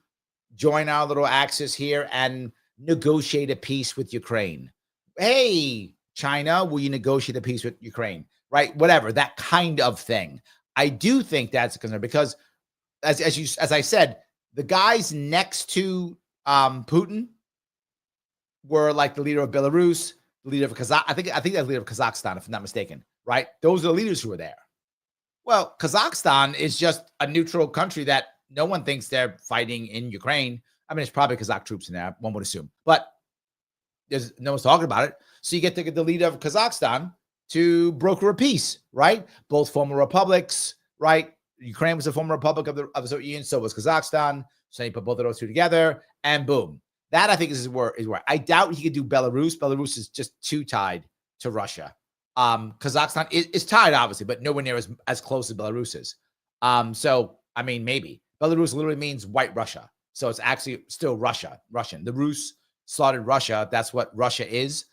A: join our little axis here and negotiate a peace with Ukraine? Hey, China, will you negotiate a peace with Ukraine? Right? Whatever, that kind of thing. I do think that's a concern because, as I said, the guys next to Putin were like the leader of Belarus, the leader of Kazakhstan. I think that's the leader of Kazakhstan, if I'm not mistaken. Right? Those are the leaders who were there. Well, Kazakhstan is just a neutral country that no one thinks they're fighting in Ukraine. I mean, it's probably Kazakh troops in there, one would assume, but there's no one's talking about it. So you get the leader of Kazakhstan to broker a peace, right? Both former republics, right? Ukraine was a former republic of the Soviet Union, so was Kazakhstan. So you put both of those two together, and boom. That I think is where I doubt he could do Belarus. Belarus is just too tied to Russia. Kazakhstan is tied, obviously, but nowhere near as close as Belarus is. So I mean, maybe Belarus literally means white Russia, so it's actually still Russian. The Rus slaughtered Russia. That's what Russia is.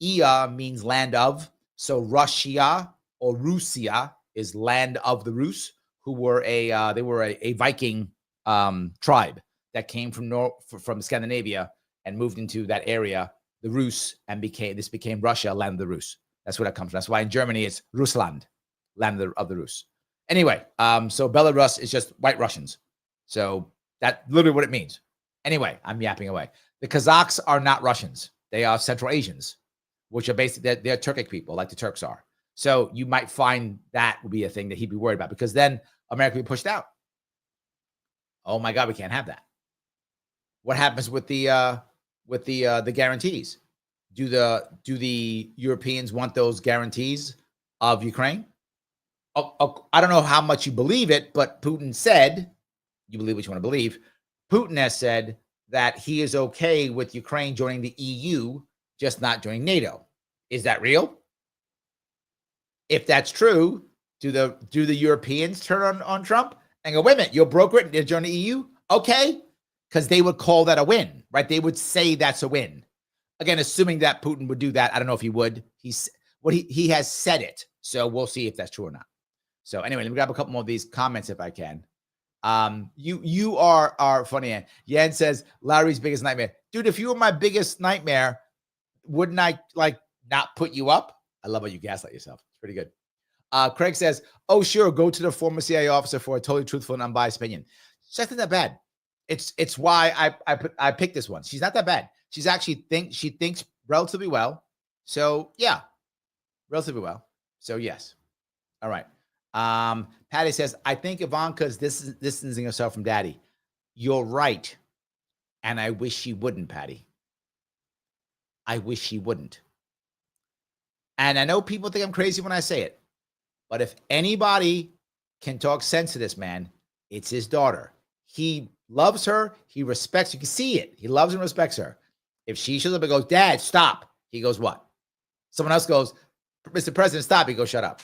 A: Ia means land of. So Russia or Russia is land of the Rus, who were a Viking tribe that came from Scandinavia and moved into that area, the Rus, and became Russia, land of the Rus. That's where that comes from. That's why in Germany it's Russland, land of the Rus. Anyway, so Belarus is just white Russians. So that's literally what it means. Anyway, I'm yapping away. The Kazakhs are not Russians. They are Central Asians, which are basically, they're Turkic people, like the Turks are. So you might find that would be a thing that he'd be worried about, because then America would be pushed out. Oh my God, we can't have that. What happens with the guarantees? Do the Europeans want those guarantees of Ukraine? I don't know how much you believe it, but Putin said, you believe what you want to believe. Putin has said that he is okay with Ukraine joining the EU, just not joining NATO. Is that real? If that's true, do the Europeans turn on Trump and go, wait a minute, you'll broker it and join the EU? Okay. Because they would call that a win, right? They would say that's a win. Again, assuming that Putin would do that. I don't know if he would. He has said it. So we'll see if that's true or not. So anyway, let me grab a couple more of these comments if I can. You are funny. Yan says, Larry's biggest nightmare. Dude, if you were my biggest nightmare, wouldn't I not put you up? I love how you gaslight yourself. It's pretty good. Craig says, oh, sure, go to the former CIA officer for a totally truthful and unbiased opinion. She's not that bad. It's why I picked this one. She's not that bad. She thinks relatively well. So yeah, relatively well. So yes. All right. Patty says, I think Ivanka's distancing herself from daddy. You're right. And I wish she wouldn't, Patty. I wish she wouldn't. And I know people think I'm crazy when I say it, but if anybody can talk sense to this man, it's his daughter. He loves her. He respects. You can see it. He loves and respects her. If she shows up and goes, Dad, stop. He goes, what? Someone else goes, Mr. President, stop. He goes, shut up.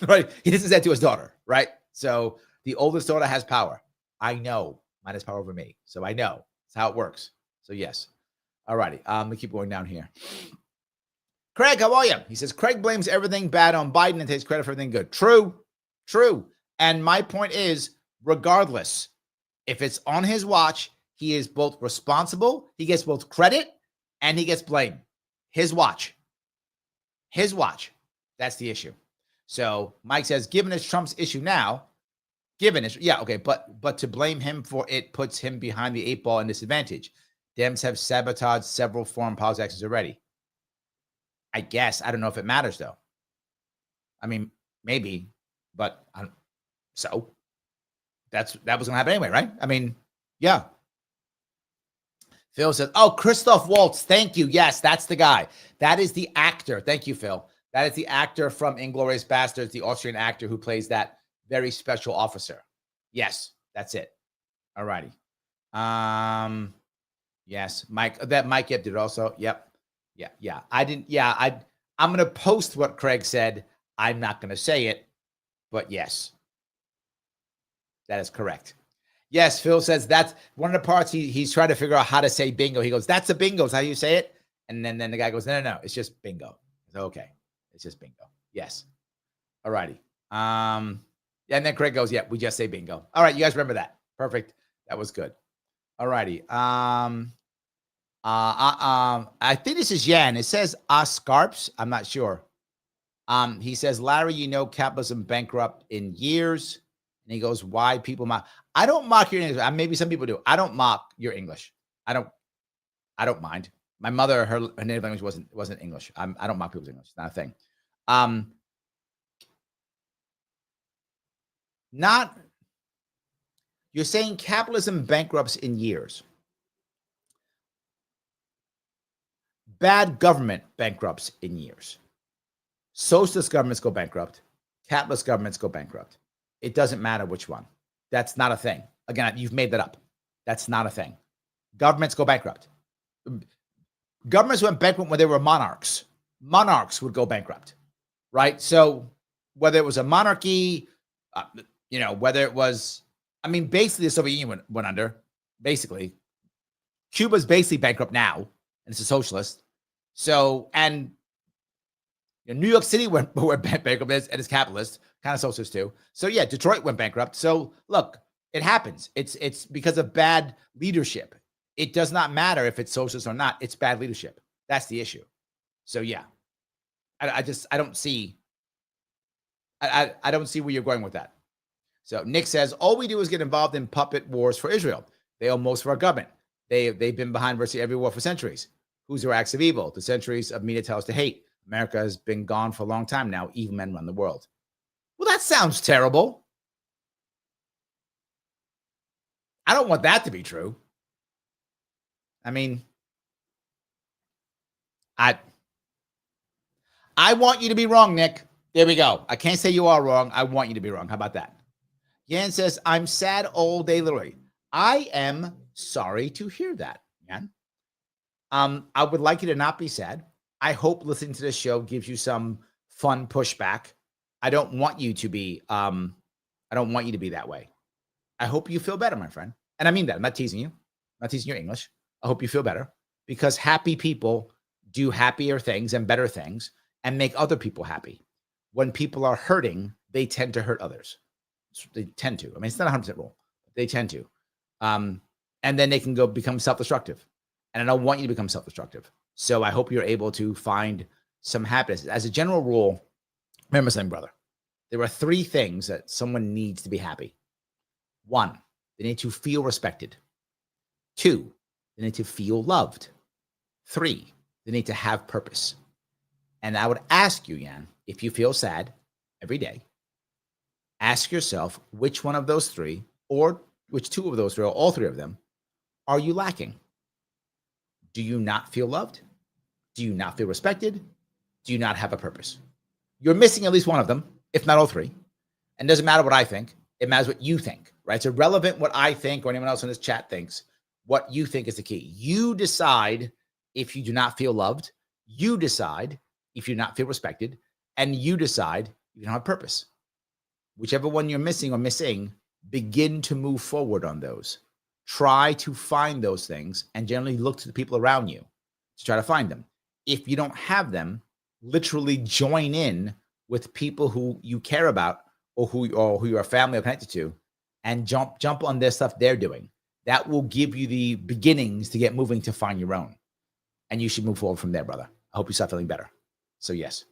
A: Right? He doesn't say that to his daughter. Right? So the oldest daughter has power. I know. Mine has power over me. So I know. That's how it works. So yes. All righty. Let me keep going down here. Craig, how are you? He says, Craig blames everything bad on Biden and takes credit for everything good. True. And my point is, regardless, if it's on his watch, he is both responsible, he gets both credit, and he gets blame. His watch. That's the issue. So Mike says, given it's Trump's issue now, but to blame him for it puts him behind the 8 ball and disadvantage. Dems have sabotaged several foreign policy actions already. I guess. I don't know if it matters, though. I mean, maybe, but so that was going to happen anyway, right? I mean, yeah. Phil says, oh, Christoph Waltz. Thank you. Yes, that's the guy. That is the actor. Thank you, Phil. That is the actor from Inglourious Basterds, the Austrian actor who plays that very special officer. Yes, that's it. All righty. Yes, Mike. That Mike Yep did also. Yep. Yeah. I didn't. Yeah, I'm going to post what Craig said. I'm not going to say it, but yes. That is correct. Yes, Phil says that's one of the parts he's trying to figure out how to say bingo. He goes, that's a bingo. Is how you say it? And then the guy goes, no, it's just bingo. Okay. It's just bingo. Yes. All righty. And then Craig goes, yeah, we just say bingo. All right. You guys remember that. Perfect. That was good. All righty. I think this is Yan. It says Scarps. I'm not sure. He says, Larry, capitalism bankrupt in years. And he goes, why people mock? I don't mock your English. Maybe some people do. I don't mock your English. I don't mind. My mother, her native language wasn't English. I don't mock people's English. It's not a thing. You're saying capitalism bankrupts in years. Bad government bankrupts in years. Socialist governments go bankrupt. Capitalist governments go bankrupt. It doesn't matter which one. That's not a thing. Again, you've made that up. That's not a thing. Governments go bankrupt. Governments went bankrupt when they were monarchs. Monarchs would go bankrupt, right? So whether it was a monarchy, whether it was, basically the Soviet Union went under, basically. Cuba's basically bankrupt now, and it's a socialist. So, and New York City went bankrupt, and it's capitalist, kind of socialist too. So yeah, Detroit went bankrupt. So look, it happens. It's because of bad leadership. It does not matter if it's socialist or not. It's bad leadership. That's the issue. So yeah, I don't see. I don't see where you're going with that. So Nick says, all we do is get involved in puppet wars for Israel. They own most of our government. They've been behind virtually every war for centuries. Whose are acts of evil? The centuries of media tell us to hate. America has been gone for a long time now. Evil men run the world. Well, that sounds terrible. I don't want that to be true. I want you to be wrong, Nick. There we go. I can't say you are wrong. I want you to be wrong. How about that? Yan says, I'm sad all day, literally. I am sorry to hear that, Yan. I would like you to not be sad. I hope listening to this show gives you some fun pushback. I don't want you to be that way. I hope you feel better, my friend. And I mean that. I'm not teasing you. I'm not teasing your English. I hope you feel better, because happy people do happier things and better things and make other people happy. When people are hurting, they tend to hurt others. They tend to. It's not a 100% rule. They tend to. And then they can become self-destructive. And I don't want you to become self-destructive. So I hope you're able to find some happiness. As a general rule, remember something, brother. There are 3 things that someone needs to be happy. 1, they need to feel respected. 2, they need to feel loved. 3, they need to have purpose. And I would ask you, Yan, if you feel sad every day, ask yourself which one of those 3, or which 2 of those 3, or all 3 of them, are you lacking? Do you not feel loved? Do you not feel respected? Do you not have a purpose? You're missing at least one of them, if not all 3. And it doesn't matter what I think. It matters what you think, right? It's irrelevant what I think or anyone else in this chat thinks. What you think is the key. You decide if you do not feel loved. You decide if you do not feel respected. And you decide if you don't have purpose. Whichever one you're missing or missing, begin to move forward on those. Try to find those things and generally look to the people around you to try to find them. If you don't have them, literally join in with people who you care about or who your family are connected to, and jump on their stuff they're doing. That will give you the beginnings to get moving to find your own. And you should move forward from there, brother. I hope you start feeling better. So yes.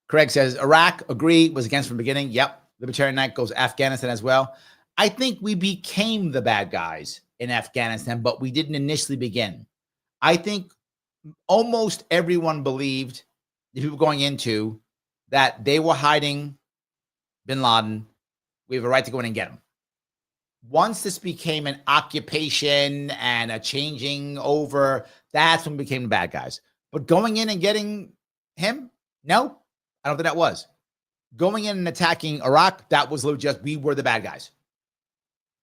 A: Craig says, Iraq, agree, was against from the beginning. Yep. Libertarian Night goes Afghanistan as well. I think we became the bad guys in Afghanistan, but we didn't initially begin. I think almost everyone believed, the people going into, that they were hiding bin Laden. We have a right to go in and get him. Once this became an occupation and a changing over, that's when we became the bad guys. But going in and getting him, no, I don't think that was. Going in and attacking Iraq, that was just, we were the bad guys.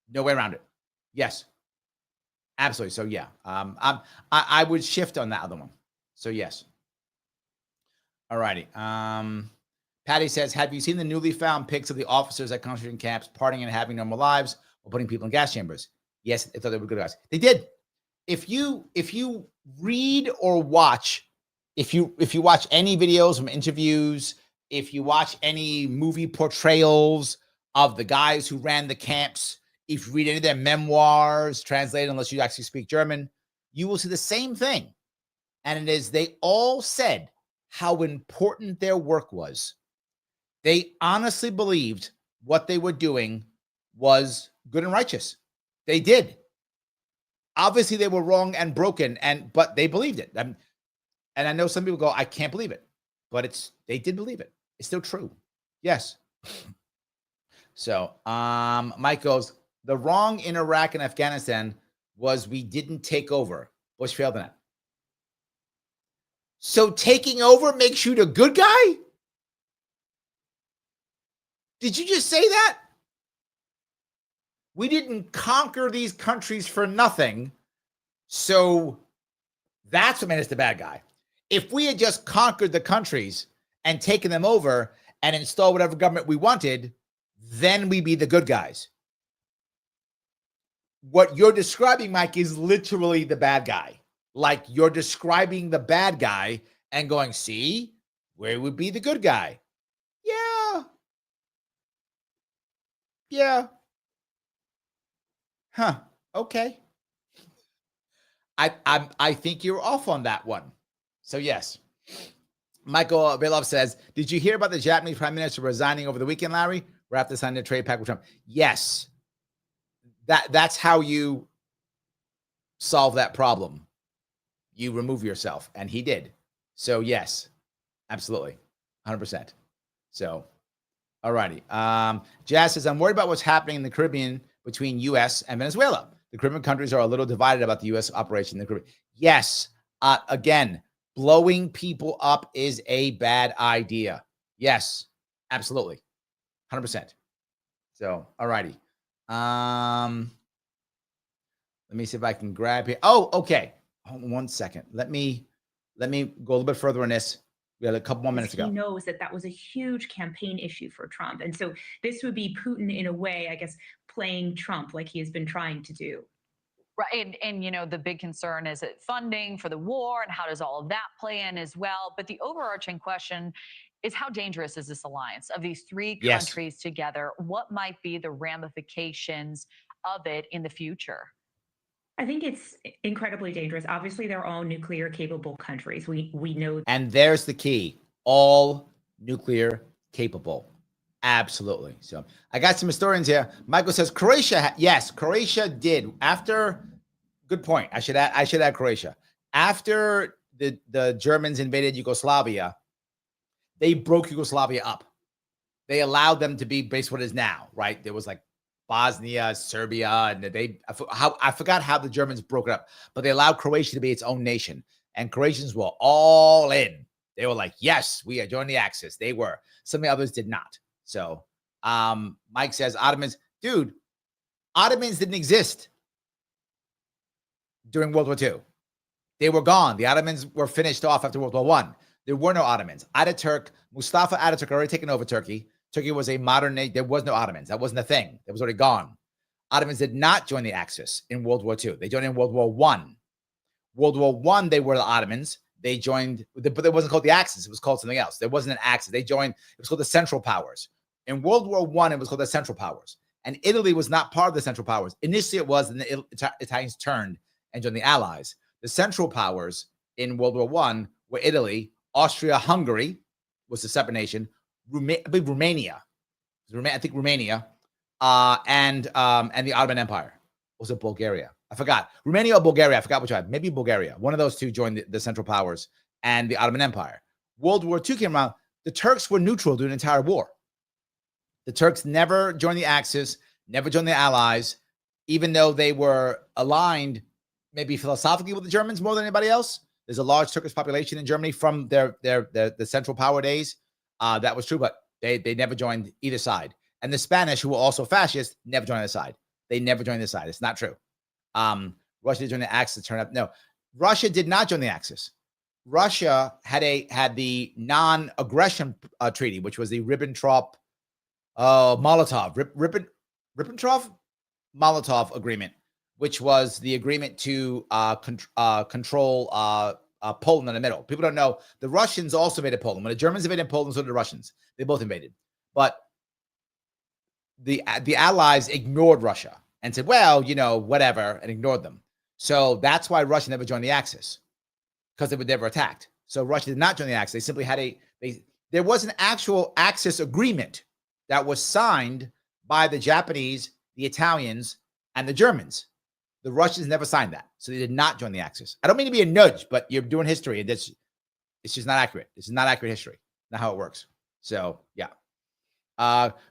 A: No way around it. Yes, absolutely. So yeah, I would shift on that other one. So yes. All righty. Patty says, have you seen the newly found pics of the officers at concentration camps partying and having normal lives while putting people in gas chambers? Yes, they thought they were good guys. They did. If you read or watch, if you watch any videos from interviews, if you watch any movie portrayals of the guys who ran the camps, if you read any of their memoirs, translated unless you actually speak German, you will see the same thing. And it is, they all said how important their work was. They honestly believed what they were doing was good and righteous. They did. Obviously, they were wrong and broken, but they believed it. And I know some people go, I can't believe it. But they did believe it. It's still true. Yes. So Mike goes, the wrong in Iraq and Afghanistan was we didn't take over. Bush failed in that. So taking over makes you the good guy? Did you just say that? We didn't conquer these countries for nothing. So that's what made us the bad guy. If we had just conquered the countries and taken them over and installed whatever government we wanted, then we'd be the good guys. What you're describing, Mike, is literally the bad guy. Like you're describing the bad guy and going, see, where would be the good guy? Yeah. Yeah. Huh. Okay. I think you're off on that one. So yes. Michael Belov says, did you hear about the Japanese Prime Minister resigning over the weekend, Larry? Or after signing a trade pact with Trump? Yes. That's how you solve that problem. You remove yourself. And he did. So yes, absolutely. 100%. So, all righty. Jazz says, I'm worried about what's happening in the Caribbean between U.S. and Venezuela. The Caribbean countries are a little divided about the U.S. operation in the Caribbean. Yes. Again, blowing people up is a bad idea. Yes, absolutely. 100%. So, all righty. Let me see if I can grab here. Oh, okay. Hold on 1 second. Let me go a little bit further on this. We had a couple more minutes ago.
C: He knows that was a huge campaign issue for Trump. And so this would be Putin in a way, I guess, playing Trump like he has been trying to do.
B: Right. And, you know, the big concern is it funding for the war and how does all of that play in as well? But the overarching question is how dangerous is this alliance of these three countries together? What might be the ramifications of it in the future?
C: I think it's incredibly dangerous. Obviously, they're all nuclear capable countries. We know.
A: And there's the key. All nuclear capable. Absolutely. So I got some historians here. Michael says Croatia. Yes, Croatia did. After, good point. I should add Croatia. After the Germans invaded Yugoslavia, they broke Yugoslavia up. They allowed them to be basically what it is now, right? There was like Bosnia, Serbia, and I forgot how the Germans broke it up, but they allowed Croatia to be its own nation. And Croatians were all in. They were like, yes, we are joining the Axis. They were. Some of the others did not. So Mike says, Ottomans, dude, Ottomans didn't exist during World War II. They were gone. The Ottomans were finished off after World War I. There were no Ottomans. Mustafa Ataturk had already taken over Turkey. Turkey was a modern nation. There was no Ottomans. That wasn't a thing. That was already gone. Ottomans did not join the Axis in World War II. They joined in World War I. World War I, they were the Ottomans. They joined, but it wasn't called the Axis. It was called something else. There wasn't an Axis. They joined, it was called the Central Powers. In World War I, it was called the Central Powers. And Italy was not part of the Central Powers. Initially it was, and the Italians turned and joined the Allies. The Central Powers in World War I were Italy, Austria-Hungary was a separate nation, Romania, and the Ottoman Empire. Was it Bulgaria? I forgot. Romania or Bulgaria. I forgot which one. Maybe Bulgaria. One of those two joined the Central Powers and the Ottoman Empire. World War II came around. The Turks were neutral during the entire war. The Turks never joined the Axis, never joined the Allies, even though they were aligned maybe philosophically with the Germans more than anybody else. There's a large Turkish population in Germany from the Central Power days. That was true, but they never joined either side. And the Spanish, who were also fascist, never joined the side. They never joined the side. It's not true. Russia did join the Axis. Turn up. No, Russia did not join the Axis. Russia had the non-aggression treaty, which was the Ribbentrop-Molotov agreement, which was the agreement to control Poland in the middle. People don't know the Russians also invaded Poland. When the Germans invaded Poland, so did the Russians. They both invaded, but the Allies ignored Russia and said, "Well, whatever," and ignored them. So that's why Russia never joined the Axis, because they were never attacked. So Russia did not join the Axis. They simply had there was an actual Axis agreement that was signed by the Japanese, the Italians, and the Germans. The Russians never signed that. So they did not join the Axis. I don't mean to be a nudge, but you're doing history, and it's just not accurate. This is not accurate history. Not how it works. So, yeah.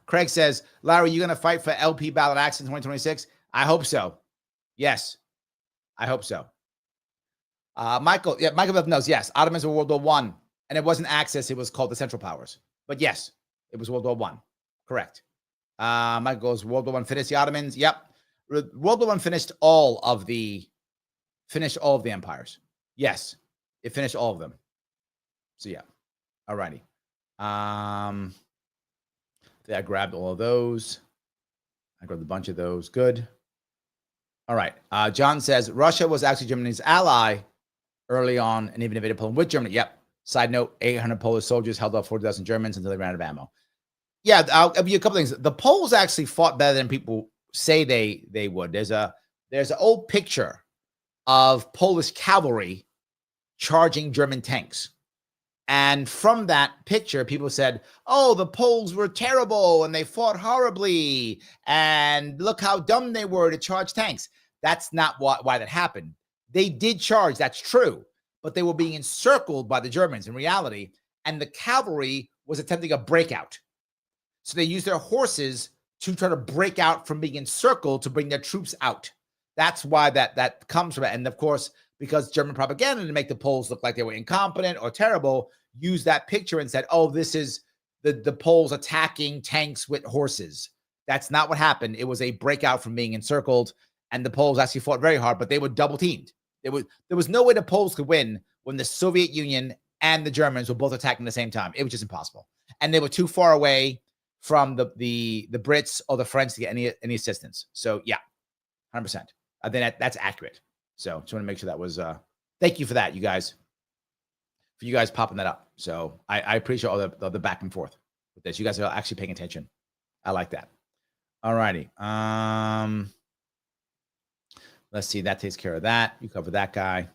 A: Craig says, Larry, you going to fight for LP ballot acts in 2026? I hope so. Yes. I hope so. Michael Beth knows, yes. Ottomans were World War I, and it wasn't Axis. It was called the Central Powers. But yes, it was World War I. Correct. Michael goes, World War I finished the Ottomans. Yep. World War I finished all of the empires. Yes, it finished all of them. So yeah. All righty. I grabbed all of those. I grabbed a bunch of those. Good. All right. John says Russia was actually Germany's ally early on and even invaded Poland with Germany. Yep. Side note, 800 Polish soldiers held off 40,000 Germans until they ran out of ammo. Yeah, I'll give you a couple things. The Poles actually fought better than people say they would. There's an old picture of Polish cavalry charging German tanks. And from that picture, people said, oh, the Poles were terrible and they fought horribly. And look how dumb they were to charge tanks. That's not why that happened. They did charge. That's true. But they were being encircled by the Germans in reality. And the cavalry was attempting a breakout. So they used their horses to try to break out from being encircled to bring their troops out. That's why that comes from it. And of course, because German propaganda to make the Poles look like they were incompetent or terrible, used that picture and said, oh, this is the Poles attacking tanks with horses. That's not what happened. It was a breakout from being encircled, and the Poles actually fought very hard, but they were double teamed. There was no way the Poles could win when the Soviet Union and the Germans were both attacking at the same time. It was just impossible. And they were too far away from the Brits or the French to get any assistance. So yeah, 100%. I think that's accurate. So just want to make sure that was, thank you for that, you guys, for you guys popping that up. So I appreciate all the back and forth with this. You guys are actually paying attention. I like that. All righty. Let's see. That takes care of that. You cover that guy.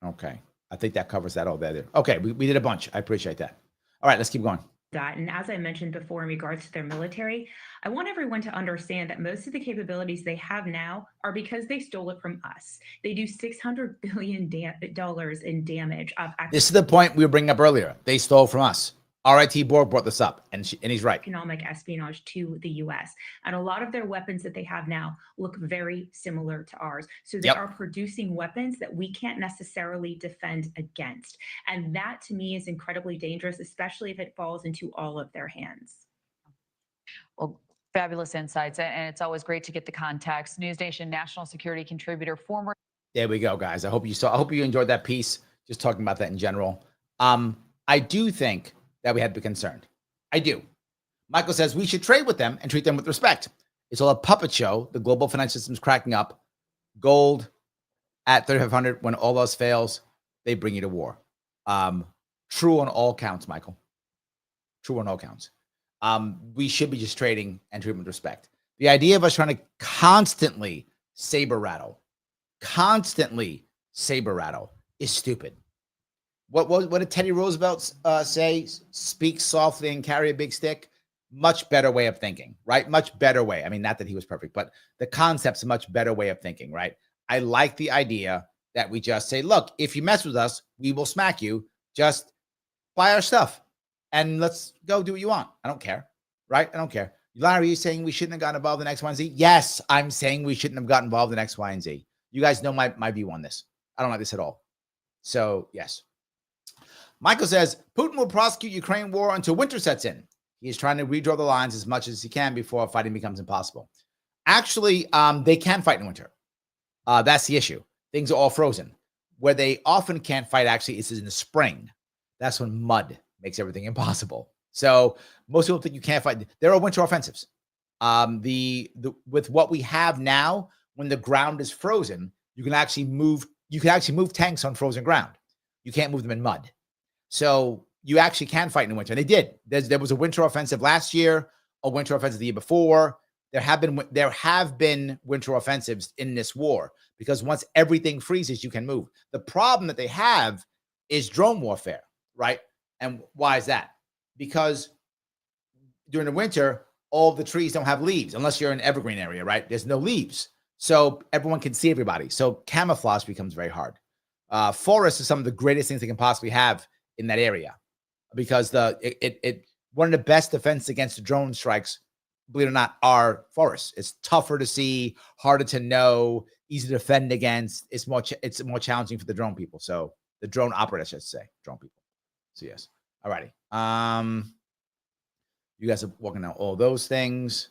A: Okay. I think that covers that all there. Okay. We did a bunch. I appreciate that. All right. Let's keep going.
C: And as I mentioned before, in regards to their military, I want everyone to understand that most of the capabilities they have now are because they stole it from us. They do $600 billion in damage.
A: This is the point we were bringing up earlier. They stole from us. RIT Borg brought this up, and he's right.
C: Economic espionage to the U.S. And a lot of their weapons that they have now look very similar to ours. So they are producing weapons that we can't necessarily defend against. And that, to me, is incredibly dangerous, especially if it falls into all of their hands.
B: Well, fabulous insights. And it's always great to get the context. News Nation national security contributor, former.
A: There we go, guys. I hope you enjoyed that piece. Just talking about that in general. I do think that we had to be concerned. I do. Michael says we should trade with them and treat them with respect. It's all a puppet show. The global financial system's cracking up. Gold at 3,500. When all else fails, they bring you to war. True on all counts, Michael. True on all counts. We should be just trading and treating with respect. The idea of us trying to constantly saber rattle is stupid. What did Teddy Roosevelt say? Speak softly and carry a big stick. Much better way of thinking, right? Much better way. I mean, not that he was perfect, but the concept's a much better way of thinking, right? I like the idea that we just say, look, if you mess with us, we will smack you. Just buy our stuff and let's go do what you want. I don't care, right? I don't care. Larry, are you saying we shouldn't have gotten involved in X, Y, and Z? Yes, I'm saying we shouldn't have gotten involved in X, Y, and Z. You guys know my view on this. I don't like this at all. So, yes. Michael says, Putin will prosecute Ukraine war until winter sets in. He is trying to redraw the lines as much as he can before fighting becomes impossible. Actually, they can fight in winter. That's the issue. Things are all frozen. Where they often can't fight actually is in the spring. That's when mud makes everything impossible. So most people think you can't fight. There are winter offensives. With what we have now, when the ground is frozen, you can actually move tanks on frozen ground. You can't move them in mud. So you actually can fight in the winter. And they did. There was a winter offensive last year, a winter offensive the year before. There have been winter offensives in this war because once everything freezes, you can move. The problem that they have is drone warfare, right? And why is that? Because during the winter, all the trees don't have leaves unless you're in an evergreen area, right? There's no leaves. So everyone can see everybody. So camouflage becomes very hard. Forests are some of the greatest things they can possibly have in that area because one of the best defense against the drone strikes, believe it or not, are forests. It's tougher to see, harder to know, easy to defend against. It's more challenging for the drone people. So the drone operators, I should say, drone people. So yes. All righty. You guys are working out all those things.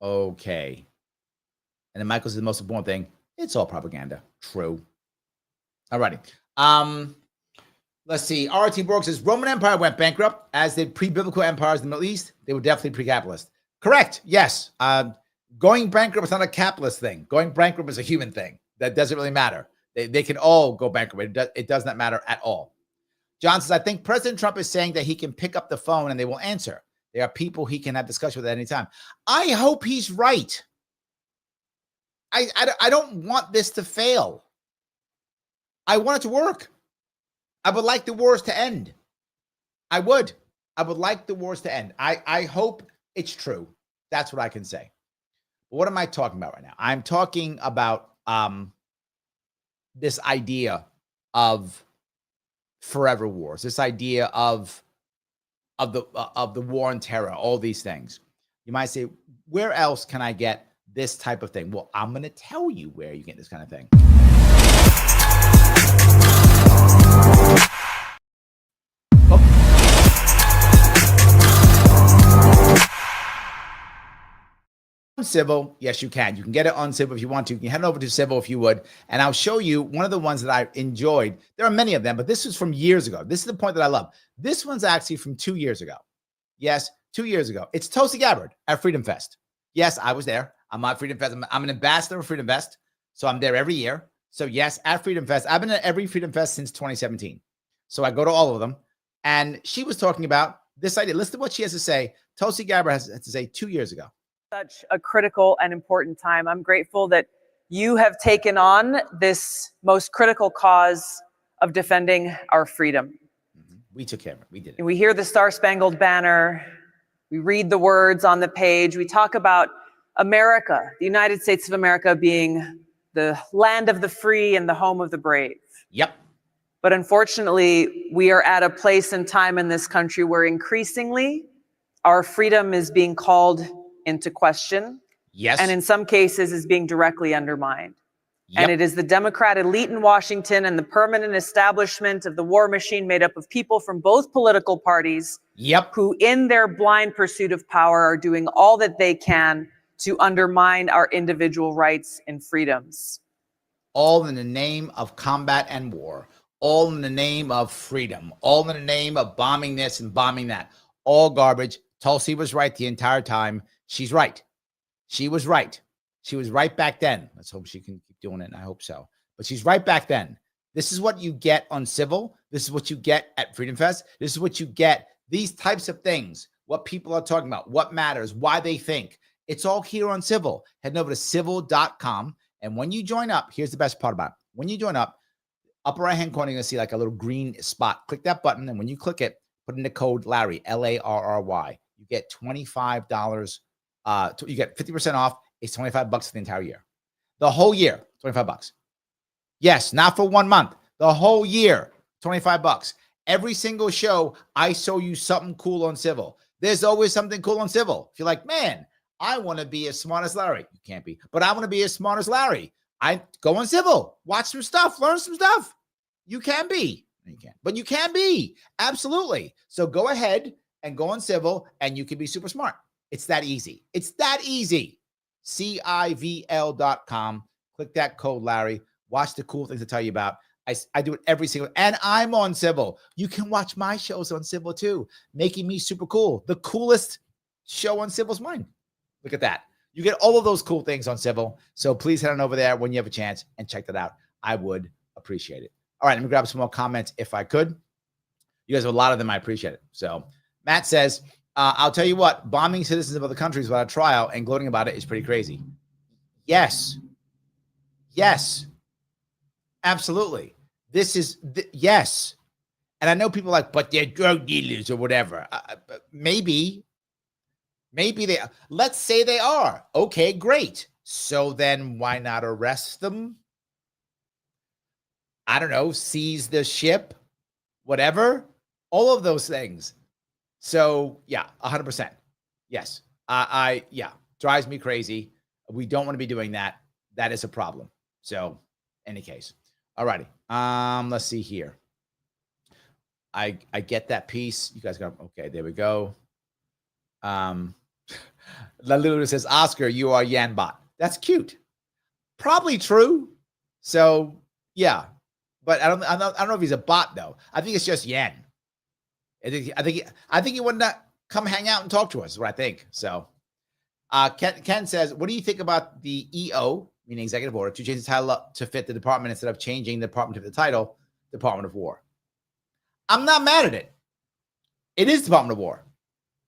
A: Okay. And then Michael says the most important thing, it's all propaganda. True. All righty. Let's see. RT Borg says Roman Empire went bankrupt, as did pre-biblical empires in the Middle East. They were definitely pre-capitalist. Correct. Yes. Going bankrupt is not a capitalist thing. Going bankrupt is a human thing. That doesn't really matter. They can all go bankrupt. It does not matter at all. John says, I think President Trump is saying that he can pick up the phone and they will answer. There are people he can have discussion with at any time. I hope he's right. I don't want this to fail. I want it to work. I would like the wars to end. I would like the wars to end. I hope it's true. That's what I can say. But what am I talking about right now? I'm talking about this idea of forever wars, this idea of the war on terror, all these things. You might say, where else can I get this type of thing? Well, I'm going to tell you where you get this kind of thing. Civil, yes, you can. You can get it on Civil if you want to. You can head over to Civil if you would, and I'll show you one of the ones that I enjoyed. There are many of them, but this is from years ago. This is the point that I love. This one's actually from 2 years ago. Yes, 2 years ago. It's Tulsi Gabbard at Freedom Fest. Yes, I was there. I'm at Freedom Fest. I'm an ambassador of Freedom Fest, so I'm there every year. So yes, at Freedom Fest. I've been at every Freedom Fest since 2017. So I go to all of them, and she was talking about this idea. Listen to what she has to say. Tulsi Gabbard has to say 2 years ago.
E: Such a critical and important time. I'm grateful that you have taken on this most critical cause of defending our freedom.
A: We took care of it. We did it.
E: We hear the Star-Spangled Banner. We read the words on the page. We talk about America, the United States of America, being the land of the free and the home of the brave.
A: Yep.
E: But unfortunately, we are at a place and time in this country where increasingly our freedom is being called into question.
A: Yes.
E: And in some cases is being directly undermined.
A: Yep.
E: And it is the Democrat elite in Washington and the permanent establishment of the war machine made up of people from both political parties,
A: yep,
E: who in their blind pursuit of power are doing all that they can to undermine our individual rights and freedoms.
A: All in the name of combat and war. All in the name of freedom. All in the name of bombing this and bombing that. All garbage. Tulsi was right the entire time. She's right. She was right. She was right back then. Let's hope she can keep doing it. And I hope so. But she's right back then. This is what you get on Civil. This is what you get at Freedom Fest. This is what you get. These types of things, what people are talking about, what matters, why they think. It's all here on Civil. Head over to civil.com. And when you join up, here's the best part about it. When you join up, upper right-hand corner, you're going to see like a little green spot. Click that button. And when you click it, put in the code Larry, Larry. You get $25. You get 50% off. It's $25 for the entire year. The whole year, $25. Yes, not for 1 month. The whole year, $25. Every single show, I show you something cool on Civil. There's always something cool on Civil. If you're like, man, I want to be as smart as Larry. You can't be, but I want to be as smart as Larry. I go on Civil, watch some stuff, learn some stuff. You can be. You can't, but you can be. Absolutely. So go ahead and go on Civil, and you can be super smart. It's that easy. It's that easy. Civl.com. Click that code, Larry. Watch the cool things I tell you about. I do it every single, and I'm on Civil. You can watch my shows on Civil too, making me super cool. The coolest show on Civil's mine. Look at that. You get all of those cool things on Civil. So please head on over there when you have a chance and check that out. I would appreciate it. All right, let me grab some more comments if I could. You guys have a lot of them. I appreciate it. So Matt says, I'll tell you what, bombing citizens of other countries without a trial and gloating about it is pretty crazy. Yes. Yes. Absolutely. This is, yes. And I know people are like, but they're drug dealers or whatever. Maybe they, let's say they are. Okay, great. So then why not arrest them? I don't know, seize the ship, whatever. All of those things. So yeah, 100%. Yes. Yeah, drives me crazy. We don't want to be doing that. That is a problem. So any case. All righty. Let's see here. I get that piece. You guys got, okay, there we go. Lulu says, Oscar, you are Yanbot. That's cute. Probably true. So yeah, but I don't know if he's a bot though. I think it's just Yan. I think he would not come hang out and talk to us. Is what I think. So, Ken says, what do you think about the EO, meaning executive order, to change the title up to fit the department instead of changing the department to the title, Department of War? I'm not mad at it. It is Department of War.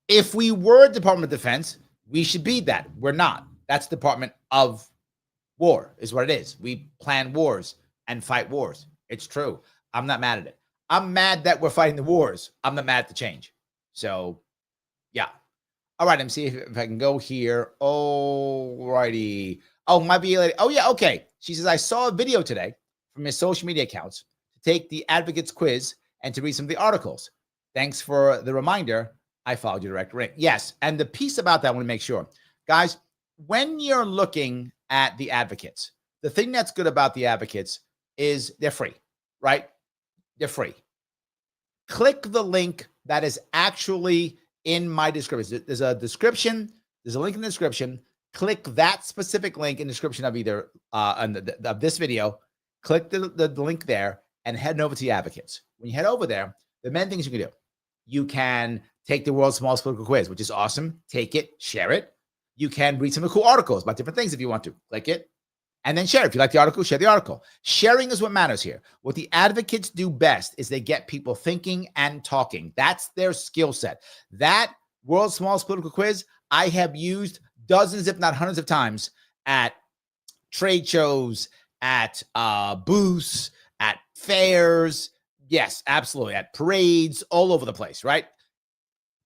A: If we were Department of Defense, we should be that. We're not. That's Department of War is what it is. We plan wars and fight wars. It's true. I'm not mad at it. I'm mad that we're fighting the wars. I'm not mad at the change. So, yeah. All right. Let me see if I can go here. All righty. Oh, might be a lady. Oh, yeah. Okay. She says, I saw a video today from his social media accounts to take the advocates quiz and to read some of the articles. Thanks for the reminder. I followed your direct link. Yes. And the piece about that, I want to make sure. Guys, when you're looking at the advocates, the thing that's good about the advocates is they're free, right? They're free. Click the link that is actually in my description. There's a description. There's a link in the description. Click that specific link in the description of either of this video. Click the link there and head over to the advocates. When you head over there, the main things you can do. You can take the world's smallest political quiz, which is awesome. Take it, share it. You can read some of the cool articles about different things if you want to. Click it. And then share it. If you like the article, share the article. Sharing is what matters here. What the advocates do best is they get people thinking and talking. That's their skill set. That world's smallest political quiz, I have used dozens, if not hundreds of times at trade shows, at booths, at fairs. Yes, absolutely. At parades, all over the place, right?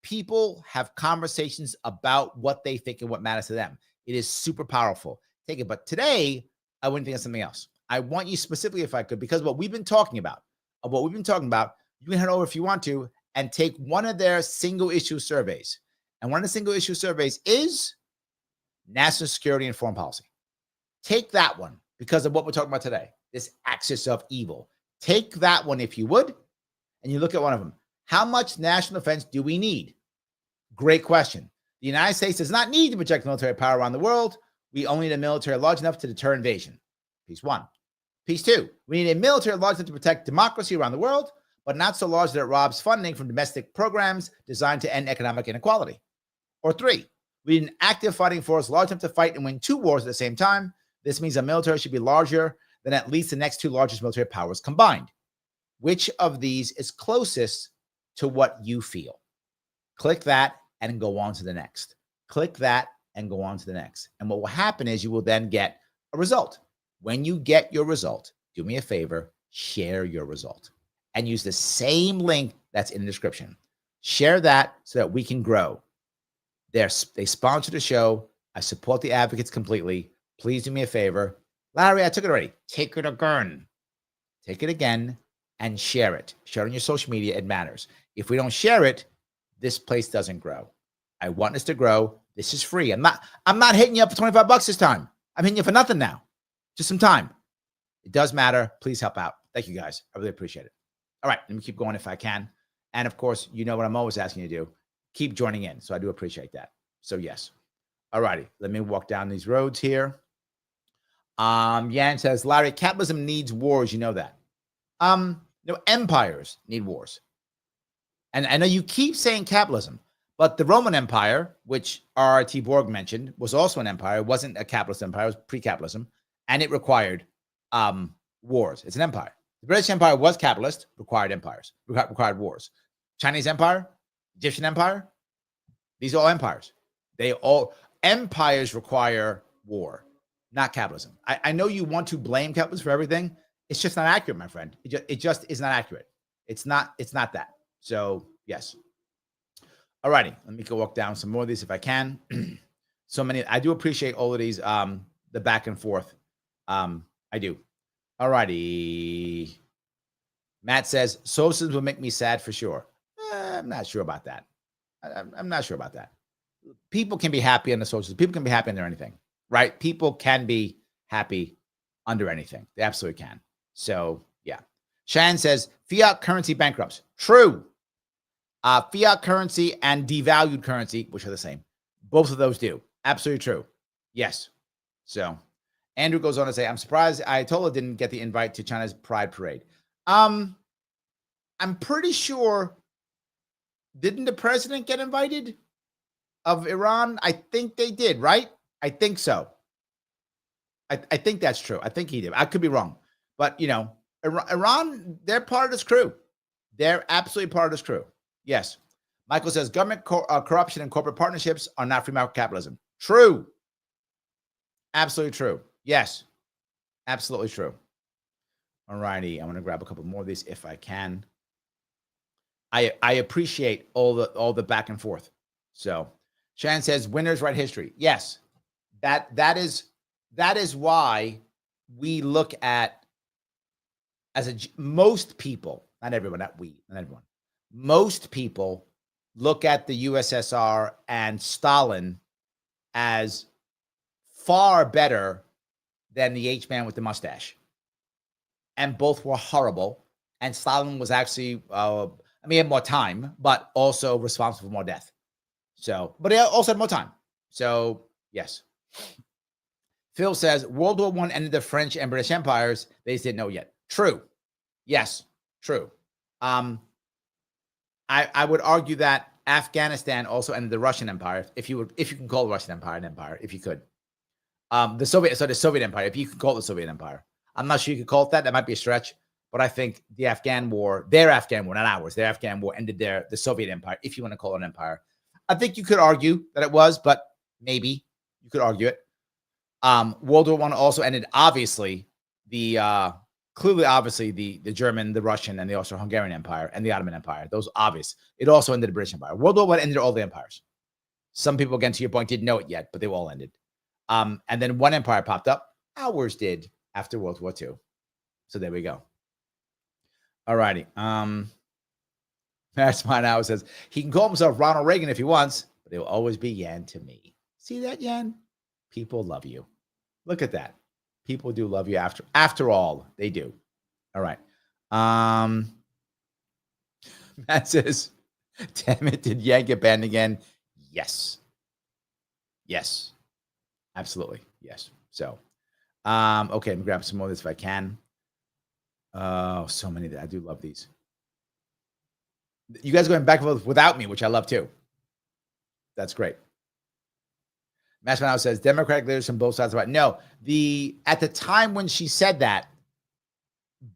A: People have conversations about what they think and what matters to them. It is super powerful. Take it. But today, I wouldn't think of something else. I want you specifically, if I could, because what we've been talking about, you can head over if you want to and take one of their single issue surveys. And one of the single issue surveys is national security and foreign policy. Take that one because of what we're talking about today, this axis of evil. Take that one if you would, and you look at one of them. How much national defense do we need? Great question. The United States does not need to project military power around the world. We only need a military large enough to deter invasion. Piece one. Piece two, we need a military large enough to protect democracy around the world, but not so large that it robs funding from domestic programs designed to end economic inequality. Or three, we need an active fighting force large enough to fight and win two wars at the same time. This means our military should be larger than at least the next two largest military powers combined. Which of these is closest to what you feel? Click that and go on to the next. Click that and go on to the next. And what will happen is you will then get a result. When you get your result, do me a favor, share your result and use the same link that's in the description. Share that so that we can grow. They sponsor the show. I support the advocates completely. Please do me a favor. Larry, I took it already. Take it again. Take it again and share it. Share it on your social media. It matters. If we don't share it, this place doesn't grow. I want us to grow. This is free. I'm not hitting you up for $25 this time. I'm hitting you for nothing now. Just some time. It does matter. Please help out. Thank you guys. I really appreciate it. All right. Let me keep going if I can. And of course, you know what I'm always asking you to do. Keep joining in. So I do appreciate that. So yes. All righty. Let me walk down these roads here. Yan says, Larry, capitalism needs wars. You know that. Empires need wars. And I know you keep saying capitalism, but the Roman Empire, which R.R.T. Borg mentioned, was also an empire. It wasn't a capitalist empire. It was pre-capitalism. And it required wars. It's an empire. The British Empire was capitalist, required wars. Chinese Empire, Egyptian Empire, these are all empires. Empires require war, not capitalism. I know you want to blame capitalism for everything. It's just not accurate, my friend. It just is not accurate. It's not that. So yes. All righty. Let me go walk down some more of these if I can. So many. I do appreciate all of these, the back and forth. I do. All righty. Matt says, socialism will make me sad for sure. I'm not sure about that. I'm not sure about that. People can be happy under socialism. People can be happy under anything, right? People can be happy under anything. They absolutely can. So, yeah. Shan says, fiat currency bankrupts. True. Fiat currency and devalued currency, which are the same. Both of those do. Absolutely true. Yes. So, Andrew goes on to say, I'm surprised Ayatollah didn't get the invite to China's Pride Parade. I'm pretty sure, didn't the president get invited of Iran? I think they did, right? I think so. I think that's true. I think he did. I could be wrong. But, Iran, they're part of this crew. They're absolutely part of this crew. Yes. Michael says, government corruption and corporate partnerships are not free market capitalism. True. Absolutely true. Yes. Absolutely true. All righty. I'm going to grab a couple more of these if I can. I appreciate all the back and forth. So Shannon says, winners write history. Yes. That is why we look at, most people, not everyone, not everyone. Most people look at the USSR and Stalin as far better than the H-man with the mustache. And both were horrible. And Stalin was actually, he had more time, but also responsible for more death. So, but he also had more time. So, yes. Phil says, World War I ended the French and British empires. They just didn't know yet. True. Yes, true. I would argue that Afghanistan also ended the Russian Empire, if you can call the Russian Empire an empire, if you could. The Soviet Empire, if you could call it the Soviet Empire. I'm not sure you could call it that. That might be a stretch. But I think the Afghan war, their Afghan war, not ours, their Afghan war ended the Soviet Empire, if you want to call it an empire. I think you could argue that it was, but maybe you could argue it. World War I also ended, obviously, the German, the Russian, and the Austro-Hungarian Empire and the Ottoman Empire. Those obvious. It also ended the British Empire. World War I ended all the empires. Some people, again, to your point, didn't know it yet, but they all ended. And then one empire popped up. Ours did after World War II. So there we go. All righty. That's mine now says, he can call himself Ronald Reagan if he wants, but he'll always be Yan to me. See that, Yan? People love you. Look at that. People do love you after all. They do. All right. Matt says, damn it, did Yan get banned again? Yes. Yes. Absolutely. Yes. So, okay, let me grab some more of this if I can. Oh, so many. I do love these. You guys going back and forth without me, which I love too. That's great. Master says Democratic leaders from both sides of it. No, at the time when she said that,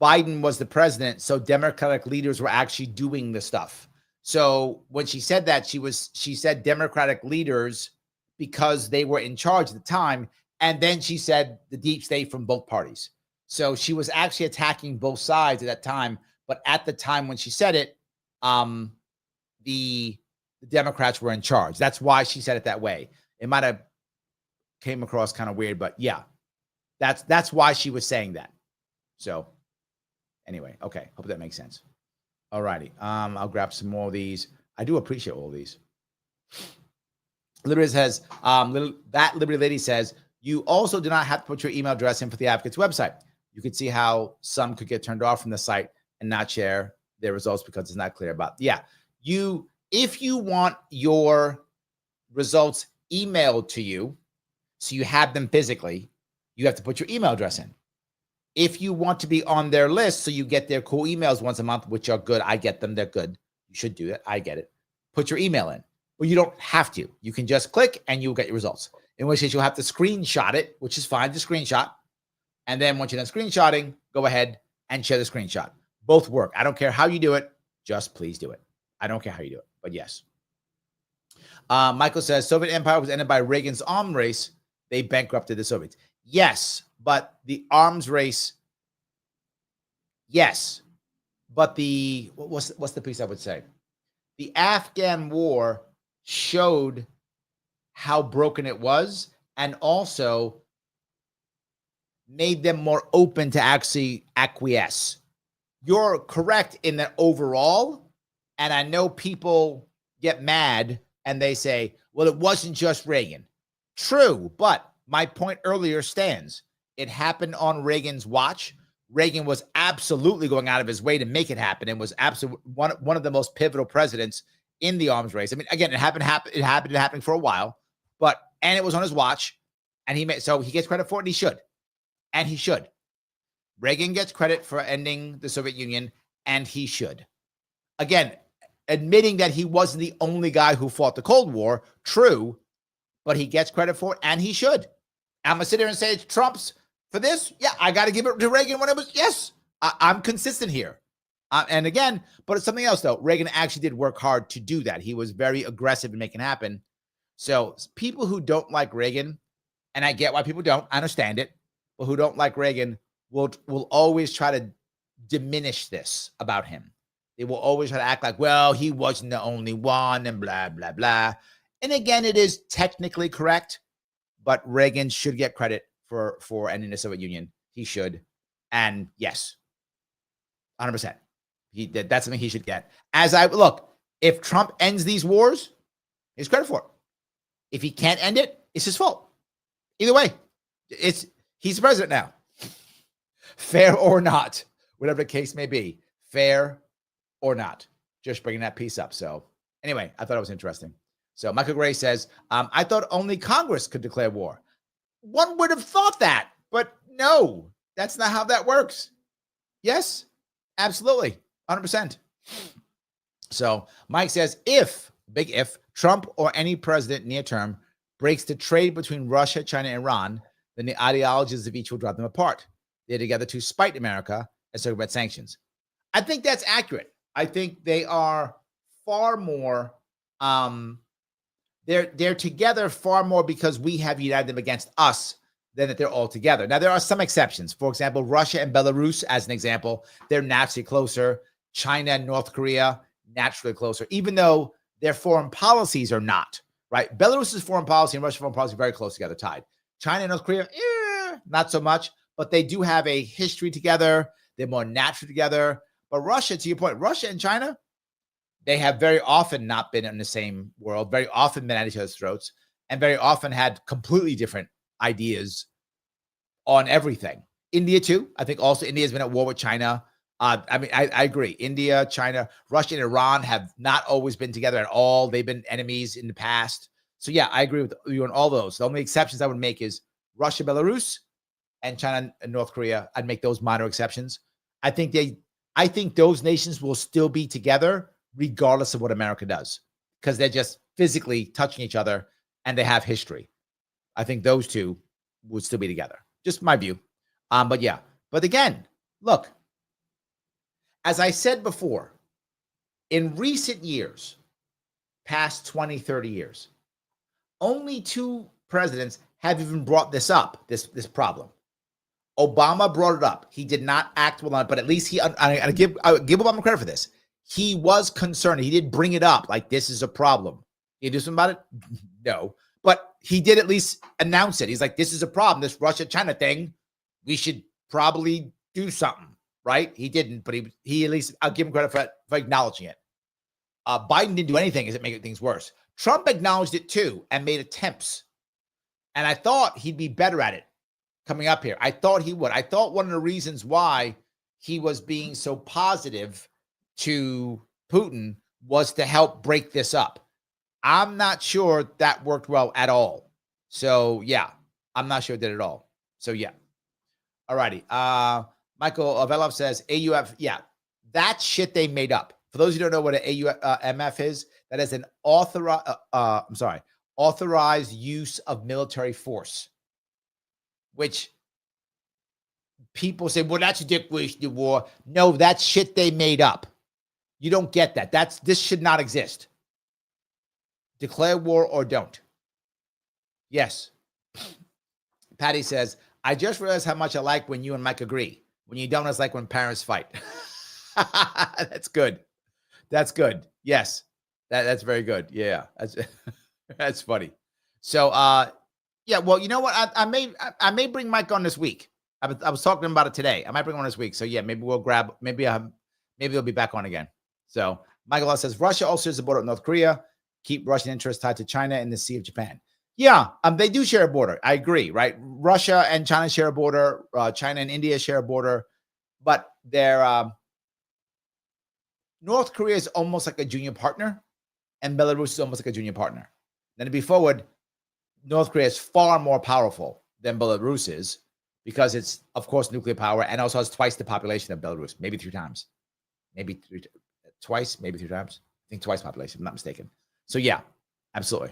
A: Biden was the president, so Democratic leaders were actually doing the stuff. So when she said that, she said Democratic leaders because they were in charge at the time, and then she said the deep state from both parties. So she was actually attacking both sides at that time. But at the time when she said it, the Democrats were in charge. That's why she said it that way. It might have came across kind of weird, but yeah, that's why she was saying that. So anyway, okay. Hope that makes sense. All righty. I'll grab some more of these. I do appreciate all of these. Liberty says, that Liberty Lady says, you also do not have to put your email address in for the advocate's website. You could see how some could get turned off from the site and not share their results because it's not clear about. Yeah. If you want your results emailed to you, so you have them physically, You have to put your email address in. If you want to be on their list, so you get their cool emails once a month, which are good. I get them. They're good. You should do it. I get it. Put your email in. But you don't have to. You can just click and you'll get your results. In which case you'll have to screenshot it, which is fine to screenshot. And then once you're done screenshotting, go ahead and share the screenshot. Both work. I don't care how you do it. Just please do it. I don't care how you do it, but yes. Michael says, Soviet empire was ended by Reagan's arms race. They bankrupted the Soviets. Yes, but the arms race, yes. But the, what's the piece I would say? The Afghan war showed how broken it was and also made them more open to actually acquiesce. You're correct in that overall, and I know people get mad and they say, well, it wasn't just Reagan. True, but my point earlier stands. It happened on Reagan's watch. Reagan was absolutely going out of his way to make it happen and was absolutely one of the most pivotal presidents in the arms race. I mean, again, it happened for a while, and it was on his watch, and so he gets credit for it, and he should. And he should. Reagan gets credit for ending the Soviet Union, and he should. Again, admitting that he wasn't the only guy who fought the Cold War, true, but he gets credit for it, and he should. I'm going to sit here and say it's Trump's for this. Yeah, I got to give it to Reagan when it was, yes, I'm consistent here. And again, but it's something else, though. Reagan actually did work hard to do that. He was very aggressive in making it happen. So people who don't like Reagan, and I get why people don't, I understand it, but who don't like Reagan will always try to diminish this about him. They will always try to act like, well, he wasn't the only one and blah, blah, blah. And again, it is technically correct, but Reagan should get credit for ending the Soviet Union. He should. And yes, 100%. That's something he should get. If Trump ends these wars, he's credit for it. If he can't end it, it's his fault. Either way, he's the president now. Fair or not, whatever the case may be, fair or not. Just bringing that piece up. So anyway, I thought it was interesting. So Michael Gray says, I thought only Congress could declare war. One would have thought that, but no, that's not how that works. Yes, absolutely, 100%. So Mike says, big if, Trump or any president near term breaks the trade between Russia, China, and Iran, then the ideologies of each will drive them apart. They're together to spite America and talk about sanctions. I think that's accurate. I think they are far more, they're together far more because we have united them against us than that they're all together. Now, there are some exceptions. For example, Russia and Belarus, as an example, they're naturally closer. China and North Korea, naturally closer, even though their foreign policies are not, right? Belarus's foreign policy and Russia's foreign policy are very close together, tied. China and North Korea, not so much, but they do have a history together. They're more natural together. But Russia, to your point, Russia and China, they have very often not been in the same world, very often been at each other's throats, and very often had completely different ideas on everything. India, too. I think also India has been at war with China. I agree. India, China, Russia, and Iran have not always been together at all. They've been enemies in the past. So, yeah, I agree with you on all those. The only exceptions I would make is Russia, Belarus, and China and North Korea. I'd make those minor exceptions. I think those nations will still be together regardless of what America does, because they're just physically touching each other and they have history. I think those two would still be together. Just my view. But yeah. But again, look, as I said before, in recent years, past 20, 30 years, only two presidents have even brought this up, this problem. Obama brought it up. He did not act well on it, but at least I give Obama credit for this. He was concerned. He did bring it up, like this is a problem. He do something about it? No. But he did at least announce it. He's like, this is a problem, this Russia-China thing. We should probably do something, right? He didn't, but he at least, I'll give him credit for acknowledging it. Biden didn't do anything as it made things worse. Trump acknowledged it too and made attempts. And I thought he'd be better at it coming up here. I thought he would. I thought one of the reasons why he was being so positive to Putin was to help break this up. I'm not sure that worked well at all. So, yeah, I'm not sure it did at all. So yeah. All righty. Michael Avelov says AUF. Yeah, that shit they made up. For those who don't know what an AUMF is, that is an authorized use of military force, which people say, well, that's a declaration of war. No, that's shit they made up. You don't get that. This should not exist. Declare war or don't. Yes. Patty says, I just realized how much I like when you and Mike agree. When you don't, it's like when parents fight. That's good. That's good. Yes. That's very good. Yeah. That's funny. So yeah, well, you know what? I may bring Mike on this week. I was talking about it today. I might bring him on this week. So yeah, maybe we'll grab, maybe he'll be back on again. So Michael says Russia also is a border with North Korea. Keep Russian interests tied to China and the Sea of Japan. Yeah, they do share a border. I agree, right? Russia and China share a border. China and India share a border, but they're North Korea is almost like a junior partner, and Belarus is almost like a junior partner. Then to be forward, North Korea is far more powerful than Belarus is because it's, of course, nuclear power and also has twice the population of Belarus, maybe 3 times, maybe twice, maybe 3 times. I think twice population, if I'm not mistaken. So yeah, absolutely.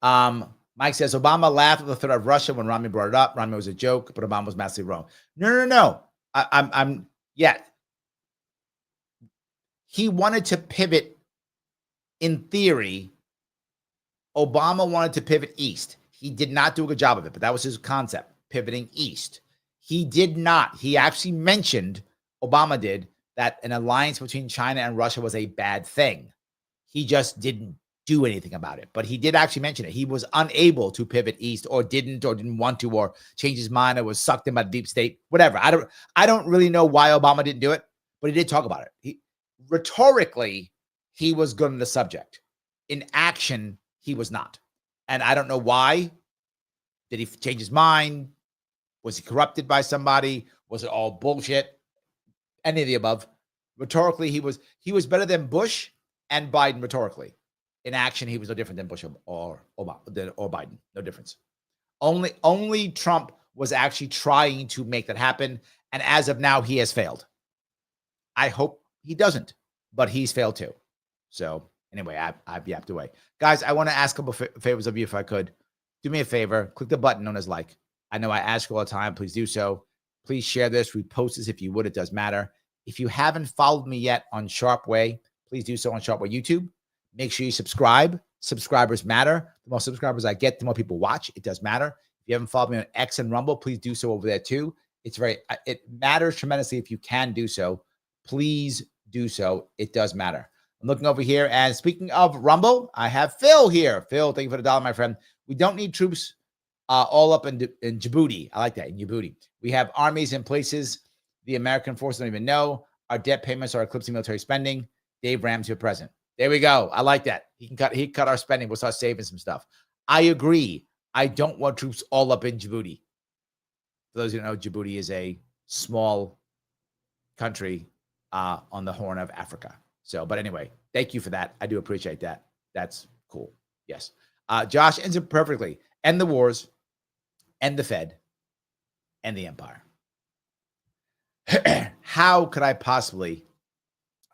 A: Mike says Obama laughed at the threat of Russia when Romney brought it up. Romney was a joke, but Obama was massively wrong. No. I'm he wanted to pivot. In theory, Obama wanted to pivot east. He did not do a good job of it, but that was his concept, pivoting east. He did not. He actually mentioned, Obama did, that an alliance between China and Russia was a bad thing. He just didn't do anything about it. But he did actually mention it. He was unable to pivot east or didn't want to or change his mind or was sucked in by the deep state, whatever. I don't really know why Obama didn't do it, but he did talk about it. Rhetorically, he was good on the subject. In action, he was not. And I don't know why. Did he change his mind? Was he corrupted by somebody? Was it all bullshit? Any of the above. Rhetorically, he was better than Bush and Biden rhetorically. In action, he was no different than Bush or Obama or Biden. No difference. Only Trump was actually trying to make that happen. And as of now, he has failed. I hope he doesn't, but he's failed too. So anyway, I've yapped away. Guys, I want to ask a couple favors of you if I could. Do me a favor. Click the button known as like. I know I ask you all the time. Please do so. Please share this. Repost this if you would. It does matter. If you haven't followed me yet on Sharpe Way, please do so on Sharpe Way YouTube. Make sure you subscribe. Subscribers matter. The more subscribers I get, the more people watch. It does matter. If you haven't followed me on X and Rumble, please do so over there too. It matters tremendously if you can do so. Please do so. It does matter. I'm looking over here, and speaking of Rumble, I have Phil here. Phil, thank you for the $1, my friend. We don't need troops all up in Djibouti. I like that, in Djibouti. We have armies in places the American forces don't even know. Our debt payments are eclipsing military spending. Dave Ramsey, your president. There we go. I like that. He cut our spending. We'll start saving some stuff. I agree. I don't want troops all up in Djibouti. For those who don't know, Djibouti is a small country on the Horn of Africa. So, but anyway, thank you for that. I do appreciate that. That's cool. Yes. Josh ends it perfectly. End the wars, end the Fed, end the empire. How could I possibly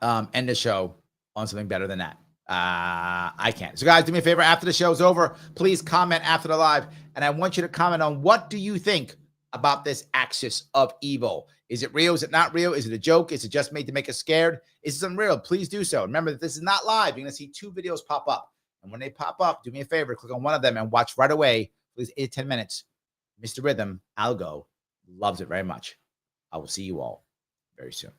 A: end the show on something better than that? I can't. So guys, do me a favor. After the show's over, please comment after the live. And I want you to comment on, what do you think about this axis of evil? Is it real? Is it not real? Is it a joke? Is it just made to make us scared? Is it unreal? Please do so. Remember that this is not live. You're going to see 2 videos pop up. And when they pop up, do me a favor, click on one of them and watch right away, please, 8 to 10 minutes. Mr. Rhythm, Algo, loves it very much. I will see you all very soon.